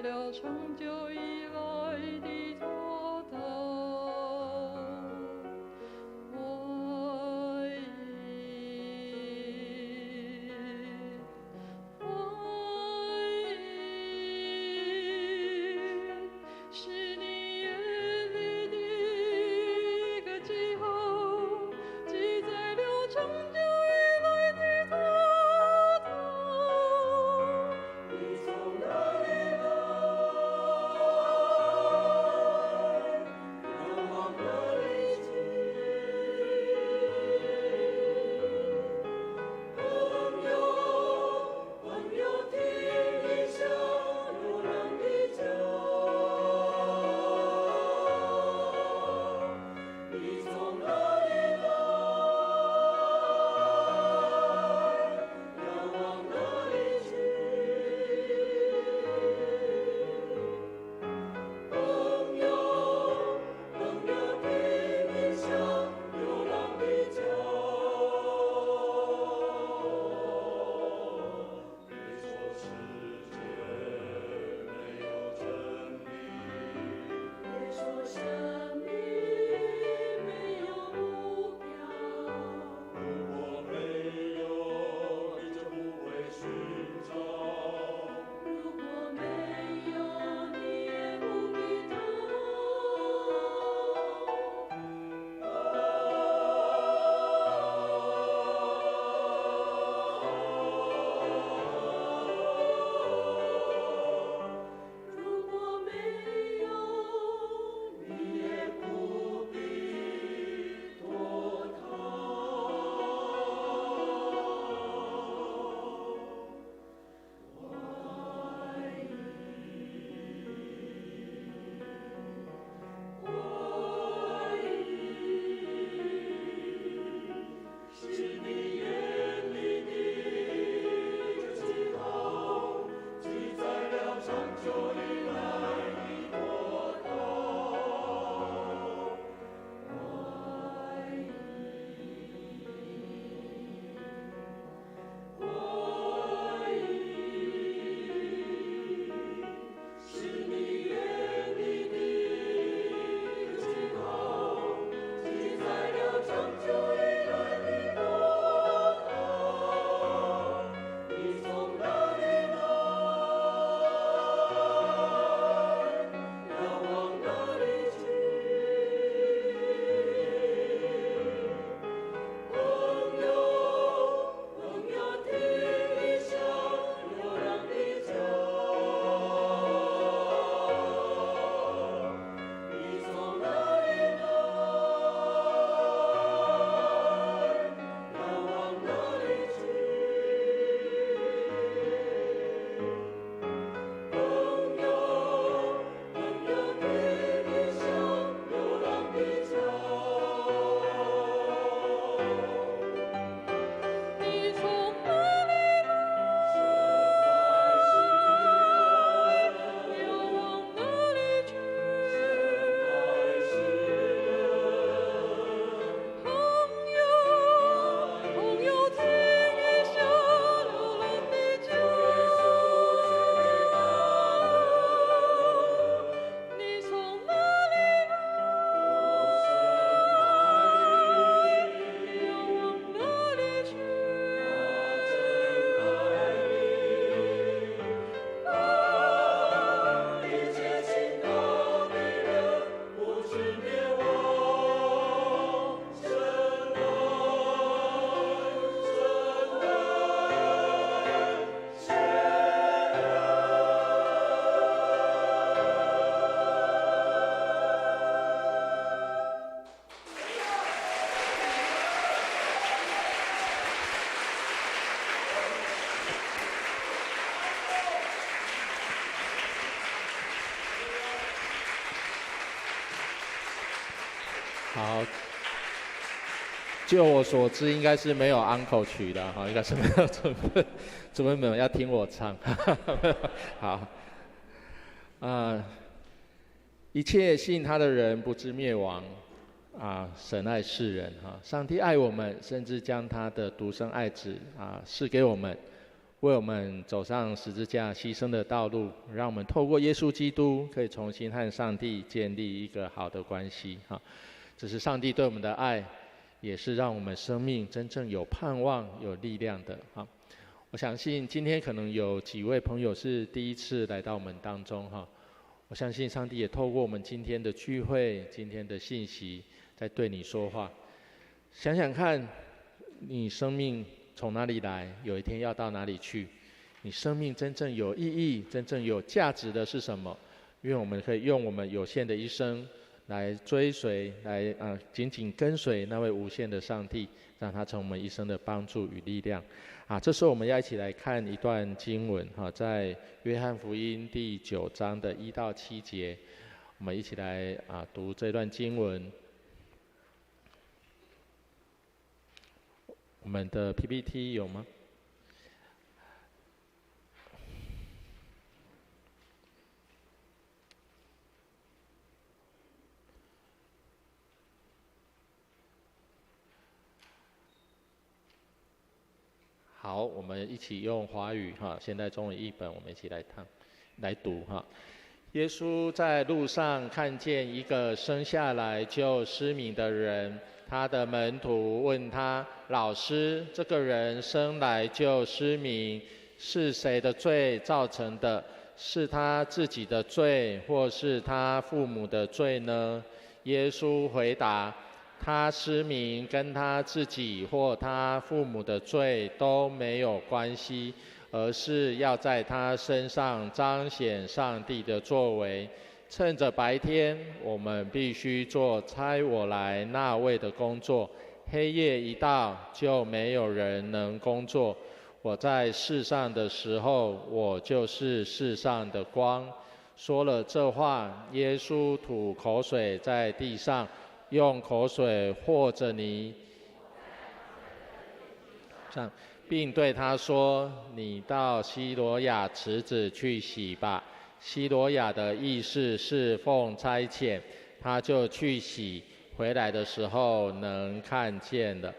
好，就我所知，应该是没有 uncle 曲的哈，应该是没有准备们要听我唱。好，一切信他的人不至灭亡，神爱世人哈，上帝爱我们，甚至将他的独生爱子赐给我们，为我们走上十字架牺牲的道路，让我们透过耶稣基督，可以重新和上帝建立一个好的关系哈。这是上帝对我们的爱，也是让我们生命真正有盼望、有力量的哈。我相信今天可能有几位朋友是第一次来到我们当中哈。我相信上帝也透过我们今天的聚会、今天的信息，在对你说话。想想看，你生命从哪里来？有一天要到哪里去？你生命真正有意义、真正有价值的是什么？愿我们可以用我们有限的一生来追随，来紧紧跟随那位无限的上帝，让他成为我们一生的帮助与力量。这时候我们要一起来看一段经文在约翰福音第9章的1到7节，我们一起来读这段经文。我们的 PPT 有吗？好，我们一起用华语现代中文译本，我们一起来读哈。耶稣在路上看见一个生下来就失明的人，他的门徒问他：老师，这个人生来就失明，是谁的罪造成的？是他自己的罪，或是他父母的罪呢？耶稣回答：他失明跟他自己或他父母的罪都没有关系，而是要在他身上彰显上帝的作为。趁着白天，我们必须做差我来那位的工作，黑夜一到，就没有人能工作。我在世上的时候，我就是世上的光。说了这话，耶稣吐口水在地上，用口水和着泥，并对他说：你到西罗亚池子去洗吧。西罗亚的意思是奉差遣，他就去洗，回来的时候能看见了。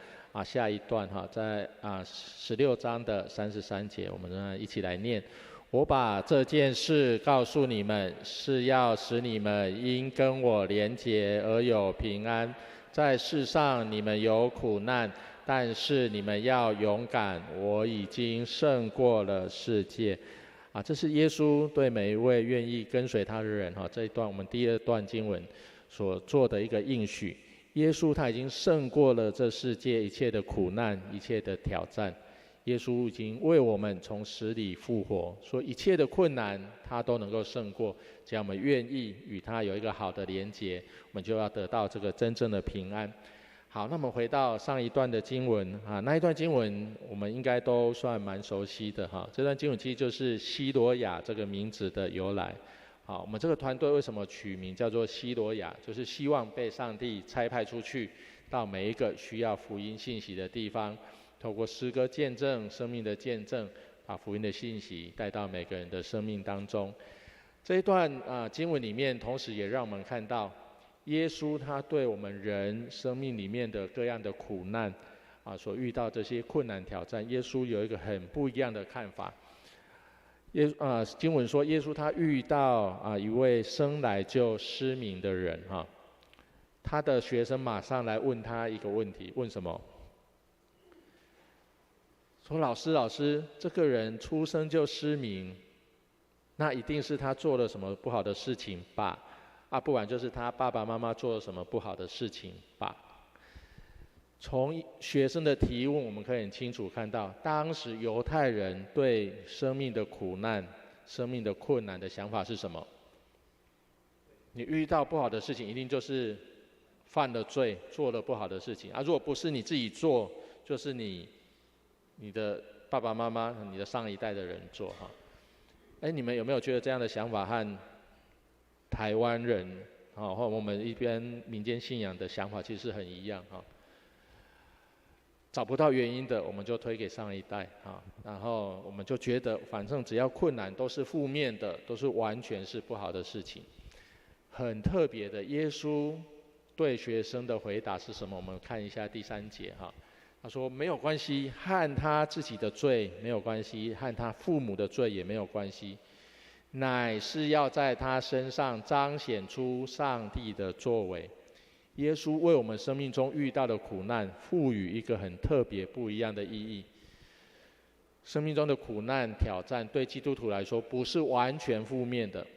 下一段在16章的33节，我们一起来念。我把这件事告诉你们，是要使你们因跟我连结而有平安。在世上你们有苦难，但是你们要勇敢，我已经胜过了世界。这是耶稣对每一位愿意跟随他的人这一段我们第2段经文所做的一个应许。耶稣他已经胜过了这世界一切的苦难、一切的挑战。耶稣已经为我们从死里复活，说一切的困难他都能够胜过，只要我们愿意与他有一个好的连结，我们就要得到这个真正的平安。好，那么回到上一段的经文那一段经文我们应该都算蛮熟悉的这段经文其实就是西罗亚这个名字的由来。好，我们这个团队为什么取名叫做西罗亚？就是希望被上帝差派出去，到每一个需要福音信息的地方，透过诗歌见证、生命的见证，把福音的信息带到每个人的生命当中。这一段经文里面，同时也让我们看到耶稣他对我们人生命里面的各样的苦难所遇到这些困难挑战，耶稣有一个很不一样的看法。经文说，耶稣他遇到一位生来就失明的人他的学生马上来问他一个问题，问什么？说老师，这个人出生就失明，那一定是他做了什么不好的事情吧？不然就是他爸爸妈妈做了什么不好的事情吧？从学生的提问，我们可以很清楚看到，当时犹太人对生命的苦难、生命的困难的想法是什么？你遇到不好的事情，一定就是犯了罪，做了不好的事情如果不是你自己做，就是你的爸爸妈妈、你的上一代的人做你们有没有觉得这样的想法和台湾人和我们一边民间信仰的想法其实很一样找不到原因的，我们就推给上一代然后我们就觉得反正只要困难都是负面的，都是完全是不好的事情。很特别的，耶稣对学生的回答是什么？我们看一下第3节他说没有关系，和他自己的罪没有关系，和他父母的罪也没有关系，乃是要在他身上彰显出上帝的作为。耶稣为我们生命中遇到的苦难赋予一个很特别不一样的意义。生命中的苦难挑战对基督徒来说不是完全负面的，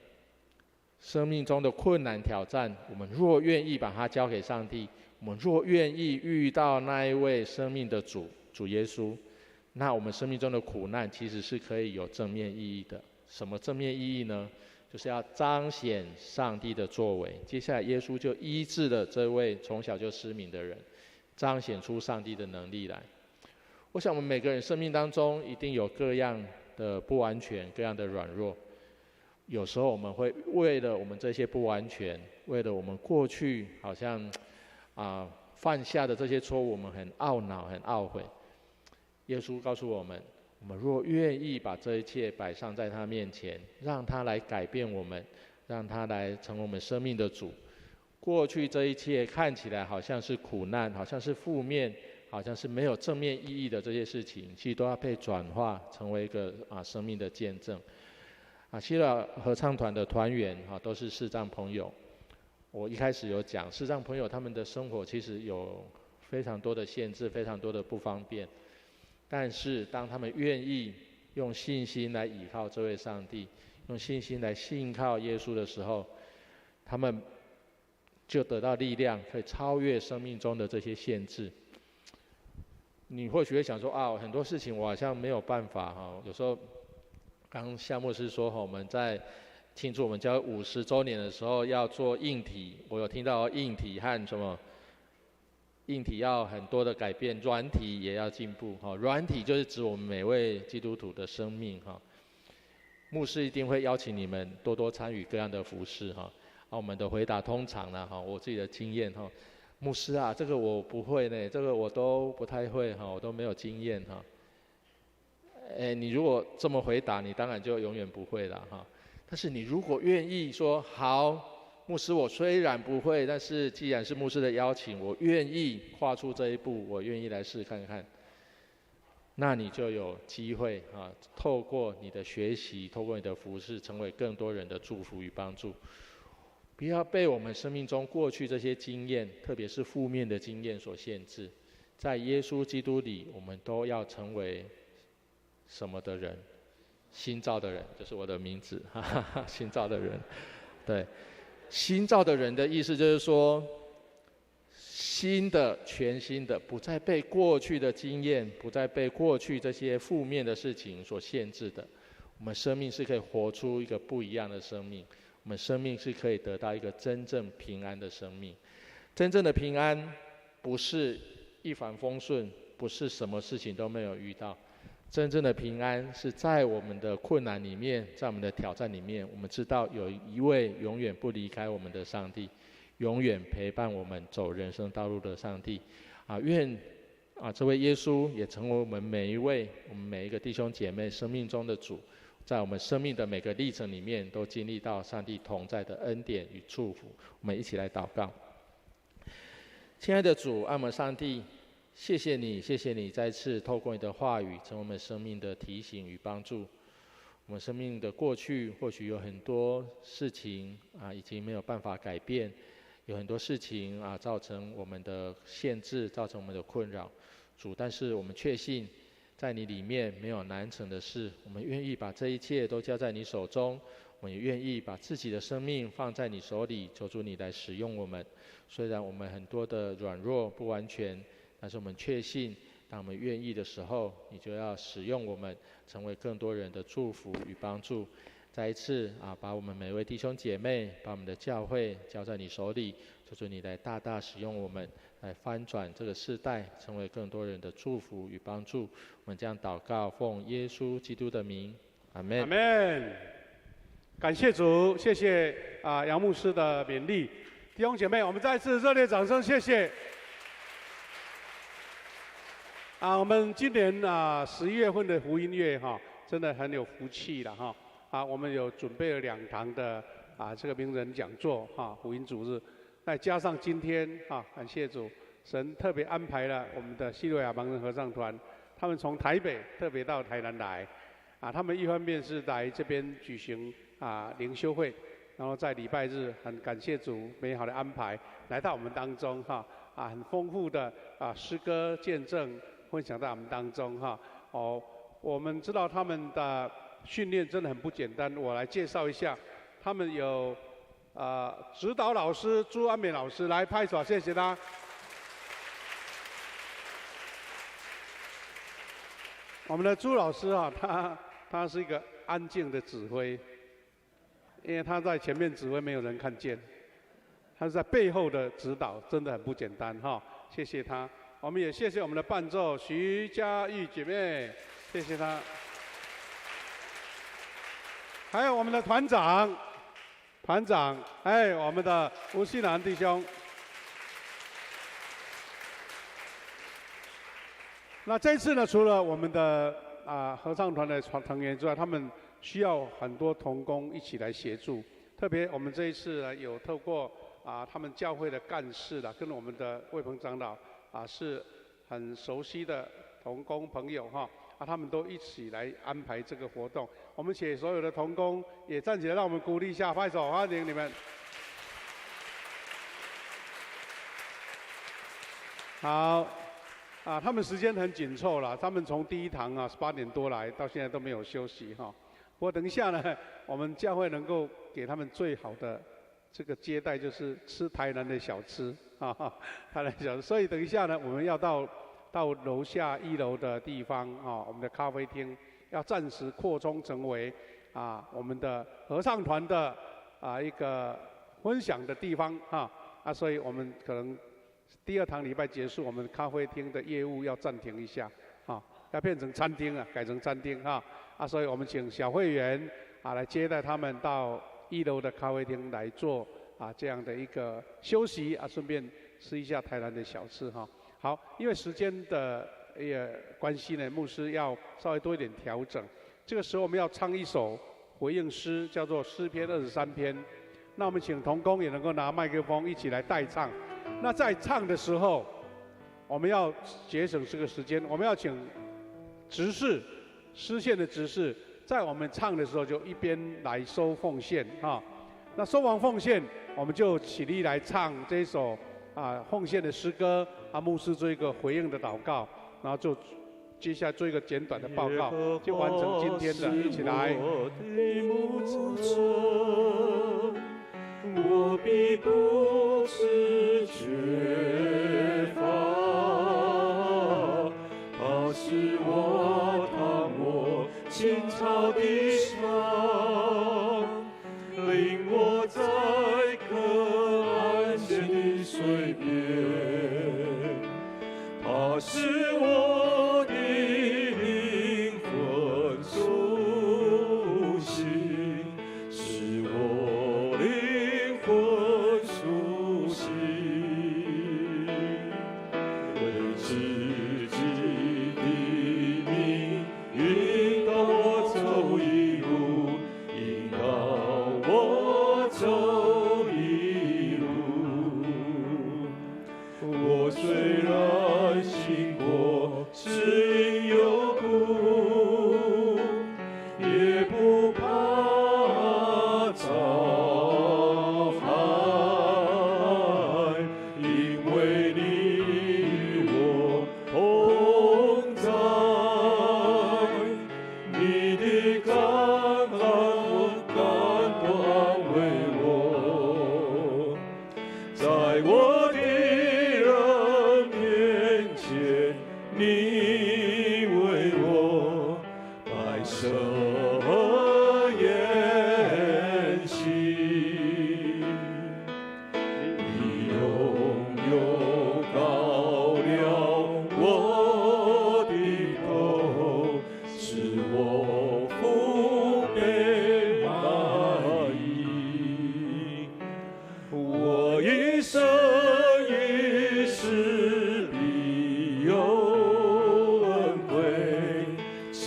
生命中的困难挑战，我们若愿意把它交给上帝，我们若愿意遇到那一位生命的主耶稣，那我们生命中的苦难其实是可以有正面意义的。什么正面意义呢？就是要彰显上帝的作为。接下来耶稣就医治了这位从小就失明的人，彰显出上帝的能力来。我想我们每个人生命当中一定有各样的不完全，各样的软弱。有时候我们会为了我们这些不完全，为了我们过去好像犯下的这些错误，我们很懊恼很懊悔。耶稣告诉我们，我们若愿意把这一切摆上在他面前，让他来改变我们，让他来成为我们生命的主，过去这一切看起来好像是苦难，好像是负面，好像是没有正面意义的这些事情，其实都要被转化成为一个生命的见证。希腊合唱团的团员都是视障朋友。我一开始有讲，视障朋友他们的生活其实有非常多的限制，非常多的不方便。但是当他们愿意用信心来倚靠这位上帝，用信心来信靠耶稣的时候，他们就得到力量，可以超越生命中的这些限制。你或许会想说很多事情我好像没有办法有时候刚夏牧师说我们在庆祝我们教会50周年的时候要做硬体，我有听到硬体和什么硬体要很多的改变，软体也要进步软体就是指我们每位基督徒的生命牧师一定会邀请你们多多参与各样的服事我们的回答通常我自己的经验牧师这个我不会呢，这个我都不太会我都没有经验你如果这么回答，你当然就永远不会了但是你如果愿意说好，牧师我虽然不会，但是既然是牧师的邀请，我愿意跨出这一步，我愿意来试看看，那你就有机会透过你的学习，透过你的服事，成为更多人的祝福与帮助。不要被我们生命中过去这些经验，特别是负面的经验所限制。在耶稣基督里，我们都要成为什么的人？新造的人，就是我的名字，新造的人。对，新造的人的意思就是说，新的、全新的，不再被过去的经验，不再被过去这些负面的事情所限制的。我们生命是可以活出一个不一样的生命。我们生命是可以得到一个真正平安的生命。真正的平安不是一帆风顺，不是什么事情都没有遇到。真正的平安是在我们的困难里面，在我们的挑战里面，我们知道有一位永远不离开我们的上帝，永远陪伴我们走人生道路的上帝。愿这位耶稣也成为我们每一个弟兄姐妹生命中的主。在我们生命的每个历程里面，都经历到上帝同在的恩典与祝福。我们一起来祷告。亲爱的主，爱我们上帝，谢谢你，谢谢你再次透过你的话语，成为我们生命的提醒与帮助。我们生命的过去或许有很多事情已经没有办法改变，有很多事情造成我们的限制，造成我们的困扰。主，但是我们确信在你里面没有难成的事，我们愿意把这一切都交在你手中，我们也愿意把自己的生命放在你手里，求主你来使用我们。虽然我们很多的软弱不完全，但是我们确信当我们愿意的时候，你就要使用我们，成为更多人的祝福与帮助。再一次把我们每位弟兄姐妹，把我们的教会交在你手里，求主你来大大使用我们，来翻转这个世代，成为更多人的祝福与帮助。我们这样祷告，奉耶稣基督的名，阿们。感谢主，谢谢杨牧师的勉励。弟兄姐妹，我们再次热烈掌声，谢谢。我们今年11月份的福音月真的很有福气了我们有准备了2堂的这个名人讲座福音主日，再加上今天感谢主，神特别安排了我们的西罗亚盲人合唱团，他们从台北特别到台南来他们一方面是来这边举行灵修会，然后在礼拜日很感谢主美好的安排来到我们当中很丰富的诗歌见证分享在我们当中我们知道他们的训练真的很不简单，我来介绍一下，他们有指导老师朱安美老师来拍手，谢谢他。我们的朱老师他是一个安静的指挥，因为他在前面指挥没有人看见，他是在背后的指导，真的很不简单谢谢他。我们也谢谢我们的伴奏徐佳玉姐妹，谢谢她。还有我们的团长，我们的吴锡南弟兄。那这次呢，除了我们的合唱团的成员之外，他们需要很多同工一起来协助。特别我们这一次呢，有透过他们教会的干事跟我们的魏鹏长老是很熟悉的同工朋友他们都一起来安排这个活动。我们请所有的同工也站起来，让我们鼓励一下，拍手欢迎你们。好。他们时间很紧凑了，他们从第1堂18点多来，到现在都没有休息不过等一下呢，我们教会能够给他们最好的这个接待，就是吃台南的小吃台南小吃。所以等一下呢，我们要到楼下1楼的地方我们的咖啡厅要暂时扩充成为我们的合唱团的一个分享的地方所以我们可能。第2堂礼拜结束，我们咖啡厅的业务要暂停一下，要变成餐厅改成餐厅所以我们请小会员来接待他们到1楼的咖啡厅来做这样的一个休息顺便吃一下台南的小吃好，因为时间的关系呢，牧师要稍微多一点调整。这个时候我们要唱一首回应诗，叫做诗篇23篇。那我们请同工也能够拿麦克风一起来代唱。那在唱的时候，我们要节省这个时间，我们要请执事、诗线的执事，在我们唱的时候就一边来收奉献那收完奉献，我们就起立来唱这一首奉献的诗歌牧师做一个回应的祷告，然后就接下来做一个简短的报告，就完成今天的，一起来。我必不致缺乏，他使我躺卧青草地上，领我在可安歇的水边，他使我的灵魂苏醒，使我灵魂苏醒，为自己的命引导我走一路，引导我走一路。我虽然行过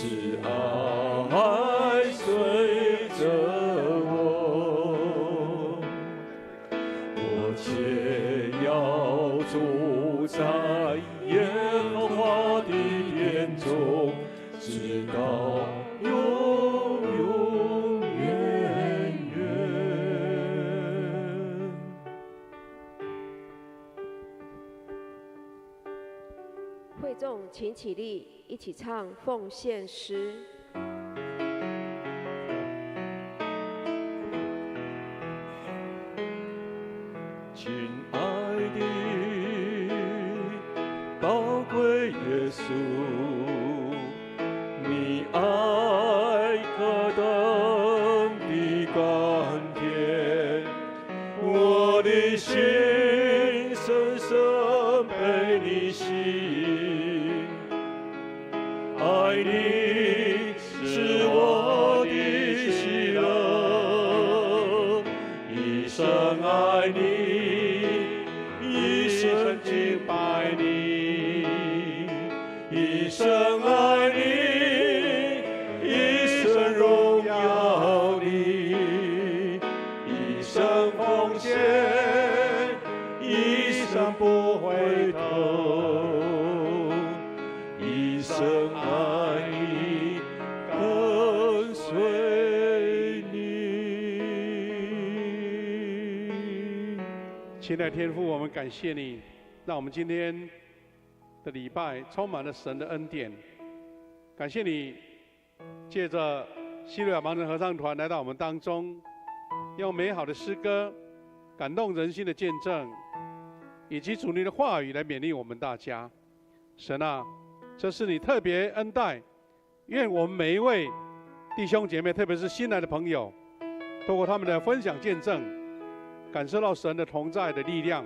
是爱随着我，我且要住在耶和华的殿中，直到永永远远。会众请起立，一起唱奉献诗。亲爱的宝贵耶稣，你爱何等的甘甜，我的心深深被你吸引，爱你是我的喜乐，一生爱你，一生敬拜你，一生爱你，一生荣耀你，一生奉献，一生不回头，一生爱你，跟随你。亲爱的天父，我们感谢你，让我们今天的礼拜充满了神的恩典。感谢你借着西鲁亚盲人合唱团来到我们当中，用美好的诗歌、感动人心的见证，以及主你的话语来勉励我们大家。神啊，这是你特别恩待，愿我们每一位弟兄姐妹，特别是新来的朋友，透过他们的分享见证，感受到神的同在的力量，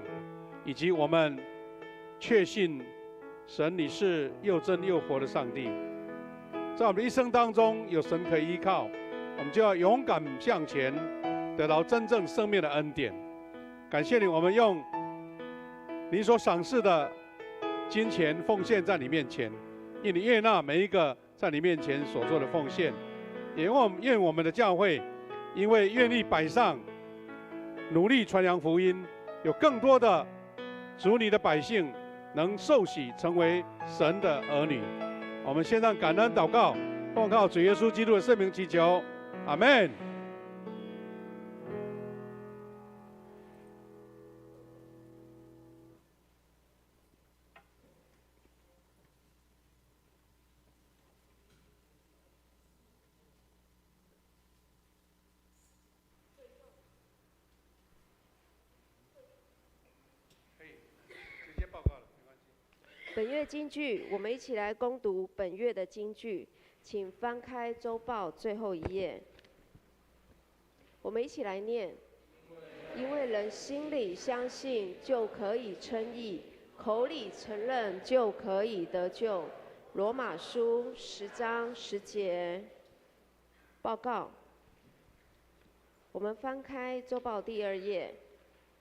以及我们确信神你是又真又活的上帝。在我们的一生当中有神可以依靠，我们就要勇敢向前，得到真正生命的恩典。感谢你，我们用你所赏赐的金钱奉献在你面前，愿你悦纳每一个在你面前所做的奉献，也愿我们的教会因为愿意摆上努力传扬福音，有更多的主你的百姓能受洗成为神的儿女。我们献上感恩祷告，奉靠主耶稣基督的圣名祈求，阿们。本月金句，我们一起来攻读本月的金句，请翻开周报最后一页。我们一起来念：因为人心里相信，就可以称义；口里承认，就可以得救。罗马书10章10节。报告。我们翻开周报第2页。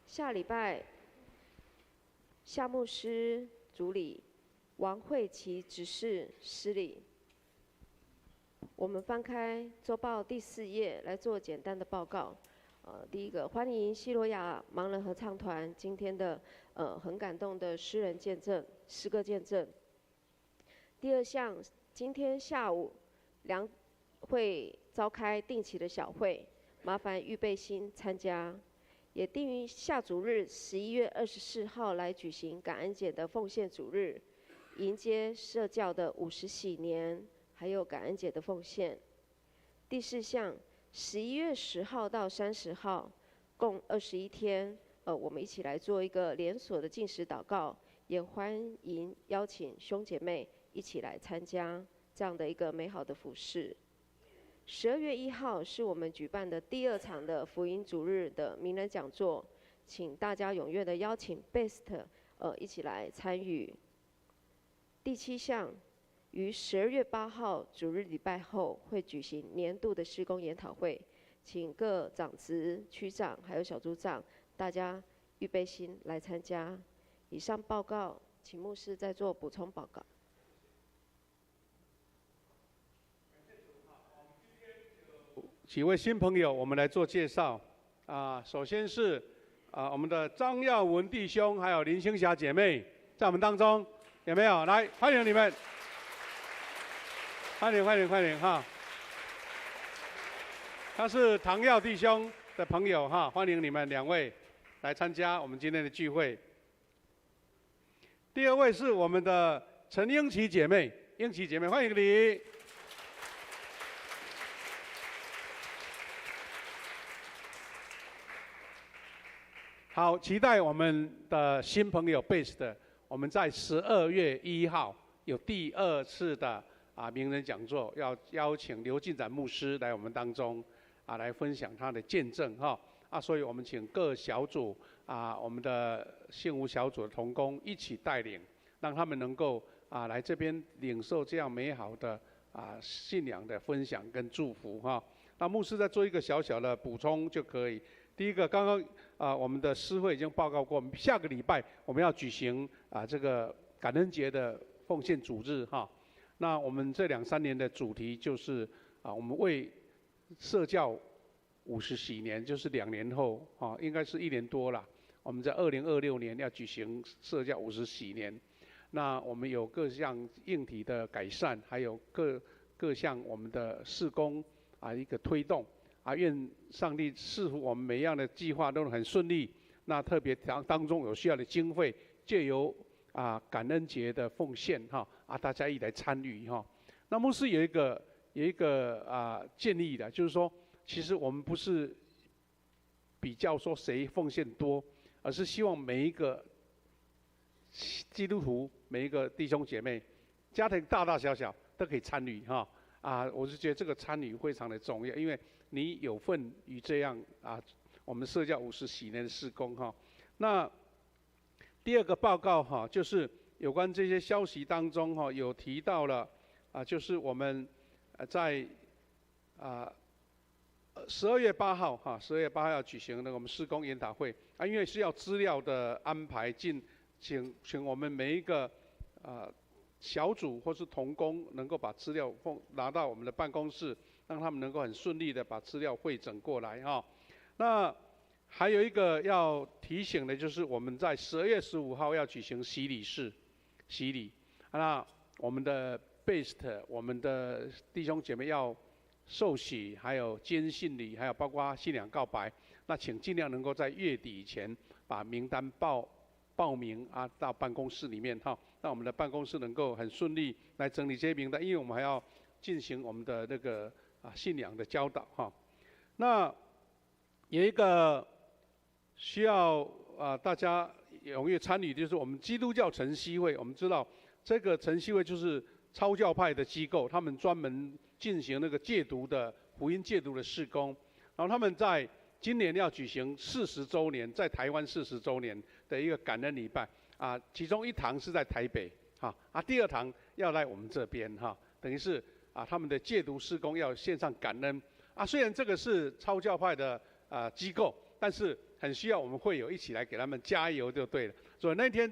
下礼拜，夏牧师主理，王慧琪执事施礼。我们翻开周报第4页来做简单的报告。第一个，欢迎西罗亚盲人合唱团今天的很感动的诗人见证、诗歌见证。第二项，今天下午会召开定期的小会，麻烦预备心参加。也定于下主日11月24号来举行感恩节的奉献主日，迎接社教的50禧年，还有感恩节的奉献。第4项，11月10号到30号，共21天，我们一起来做一个连锁的禁食祷告，也欢迎邀请兄姐妹一起来参加这样的一个美好的服事。12月1号是我们举办的第2场的福音主日的名人讲座，请大家踊跃的邀请 Best 一起来参与。第7项，于12月8号主日礼拜后会举行年度的施工研讨会，请各长职、区长还有小组长，大家预备心来参加。以上报告，请牧师再做补充报告。几位新朋友，我们来做介绍。首先是我们的张耀文弟兄，还有林青霞姐妹，在我们当中有没有？来，欢迎你们，欢迎哈！他是唐耀弟兄的朋友哈，欢迎你们2位来参加我们今天的聚会。第2位是我们的陈英琪姐妹，英琪姐妹，欢迎你。好，期待我们的新朋友 Base 的，我们在12月1号有第2次的名人讲座，要邀请刘进展牧师来我们当中来分享他的见证哈所以我们请各小组我们的信无小组的同工一起带领，让他们能够来这边领受这样美好的信仰的分享跟祝福哈。那牧师再做一个小小的补充就可以。第一个，刚刚我们的诗会已经报告过，下个礼拜我们要举行这个感恩节的奉献主日哈。那我们这2、3年的主题就是我们为社教50禧年，就是2年后应该是1年多了。我们在2026年要举行社教50禧年。那我们有各项硬体的改善，还有各项我们的事工一个推动。愿上帝赐福我们每一样的计划都很顺利。那特别当中有需要的经费，借由感恩节的奉献大家一起来参与哈。那牧师有一个建议的，就是说，其实我们不是比较说谁奉献多，而是希望每一个基督徒、每一个弟兄姐妹、家庭大大小小都可以参与哈。我是觉得这个参与非常的重要，因为你有份于这样我们社教50禧年的事工哈。那第2个报告哈，就是有关这些消息当中哈，有提到了就是我们在12月8号哈，12月8号要举行我们事工研讨会因为是要资料的安排请我们每一个小组或是同工能够把资料拿到我们的办公室，让他们能够很顺利的把资料汇整过来哈。那还有一个要提醒的，就是我们在12月15号要举行洗礼。那我们的 Best 我们的弟兄姐妹要受洗，还有坚信礼，还有包括信仰告白。那请尽量能够在月底以前把名单报名到办公室里面哈，让我们的办公室能够很顺利来整理这些名单，因为我们还要进行我们的那个信仰的教导哈。那有一个需要大家踊跃参与，就是我们基督教晨曦会。我们知道这个晨曦会就是超教派的机构，他们专门进行那个福音戒毒的事工，然后他们在今年要举行40周年，在台湾40周年的一个感恩礼拜其中1堂是在台北第2堂要来我们这边等于是他们的戒毒事工要线上感恩虽然这个是超教派的机构，但是很需要我们会友一起来给他们加油就对了。所以那天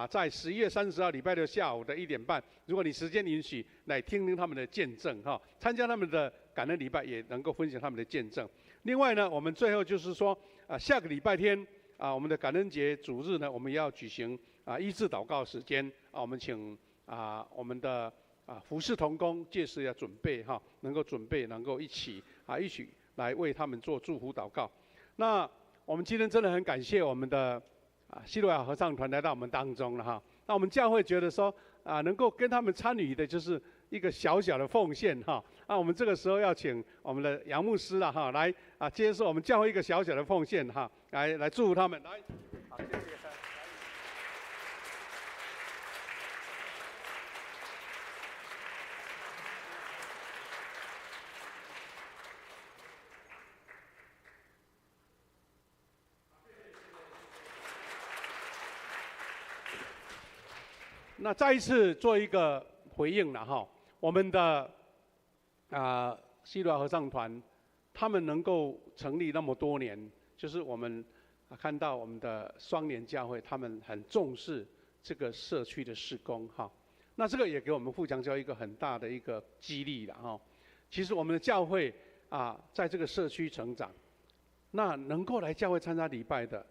在11月30号礼拜6下午的1点半，如果你时间允许，来听听他们的见证参加他们的感恩礼拜，也能够分享他们的见证。另外呢，我们最后就是说下个礼拜天我们的感恩节主日呢，我们要举行医治祷告时间我们请我们的服事同工届时要准备能够准备，能够一起来为他们做祝福祷告。那我们今天真的很感谢我们的西罗亚合唱团来到我们当中了那我们教会觉得说能够跟他们参与的就是一个小小的奉献那我们这个时候要请我们的杨牧师来接受我们教会一个小小的奉献来祝福他们来。好，谢谢。那再一次做一个回应了我们的西罗亚合唱团，他们能够成立那么多年，就是我们看到我们的双年教会，他们很重视这个社区的事工那这个也给我们富强教一个很大的一个激励了其实我们的教会在这个社区成长，那能够来教会参加礼拜的，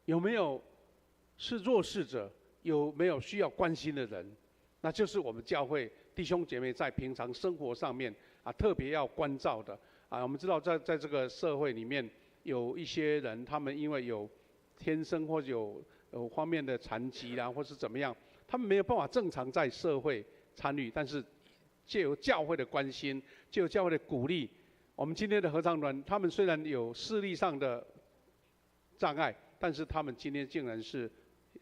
有没有是弱势者？有没有需要关心的人？那就是我们教会弟兄姐妹在平常生活上面特别要关照的我们知道在这个社会里面，有一些人他们因为有天生或者有方面的残疾啦，或是怎么样，他们没有办法正常在社会参与，但是借由教会的关心，借由教会的鼓励，我们今天的合唱团，他们虽然有视力上的障碍，但是他们今天竟然是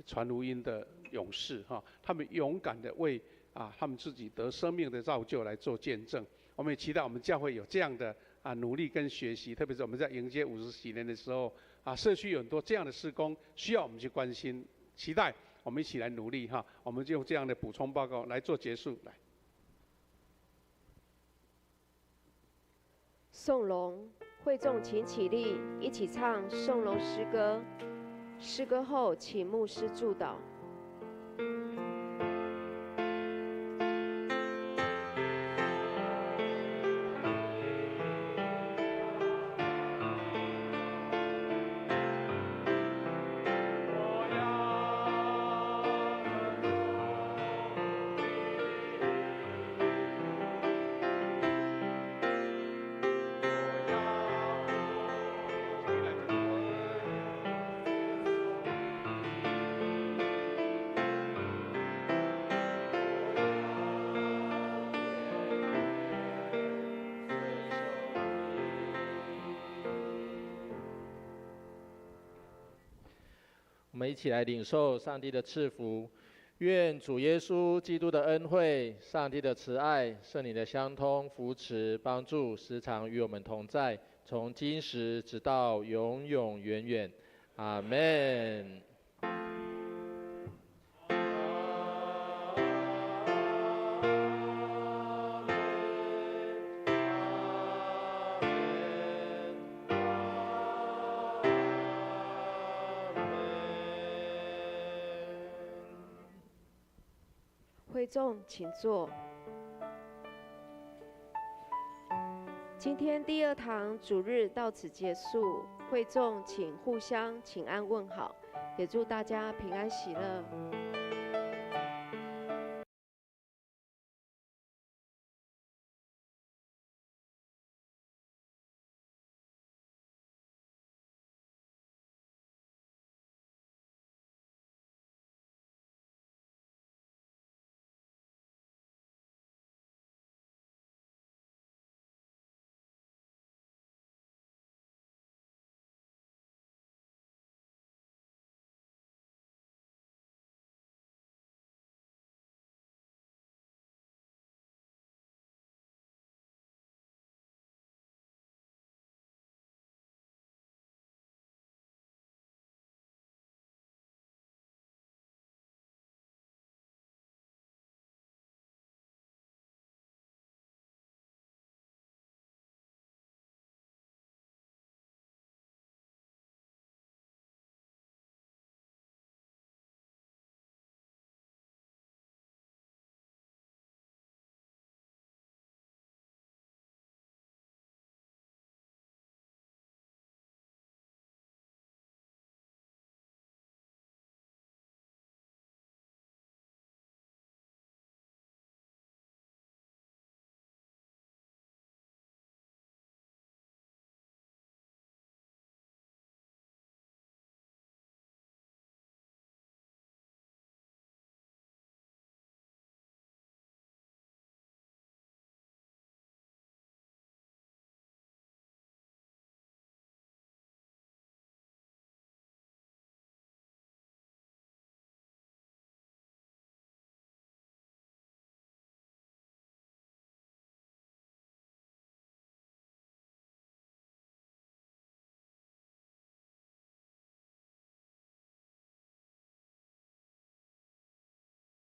传福音的勇士他们勇敢的为他们自己得生命的造就来做见证。我们也期待我们教会有这样的努力跟学习，特别是我们在迎接50几年的时候社区有很多这样的事工需要我们去关心，期待我们一起来努力我们就用这样的补充报告来做结束。来，颂龙，会众请起立，一起唱颂龙诗歌。诗歌后，请牧师祝祷。我们一起来领受上帝的赐福，愿主耶稣基督的恩惠、上帝的慈爱、圣灵的相通、扶持、帮助，时常与我们同在，从今时直到永永远远。阿们。会众请坐。今天第2堂主日到此结束，会众请互相请安问好，也祝大家平安喜乐。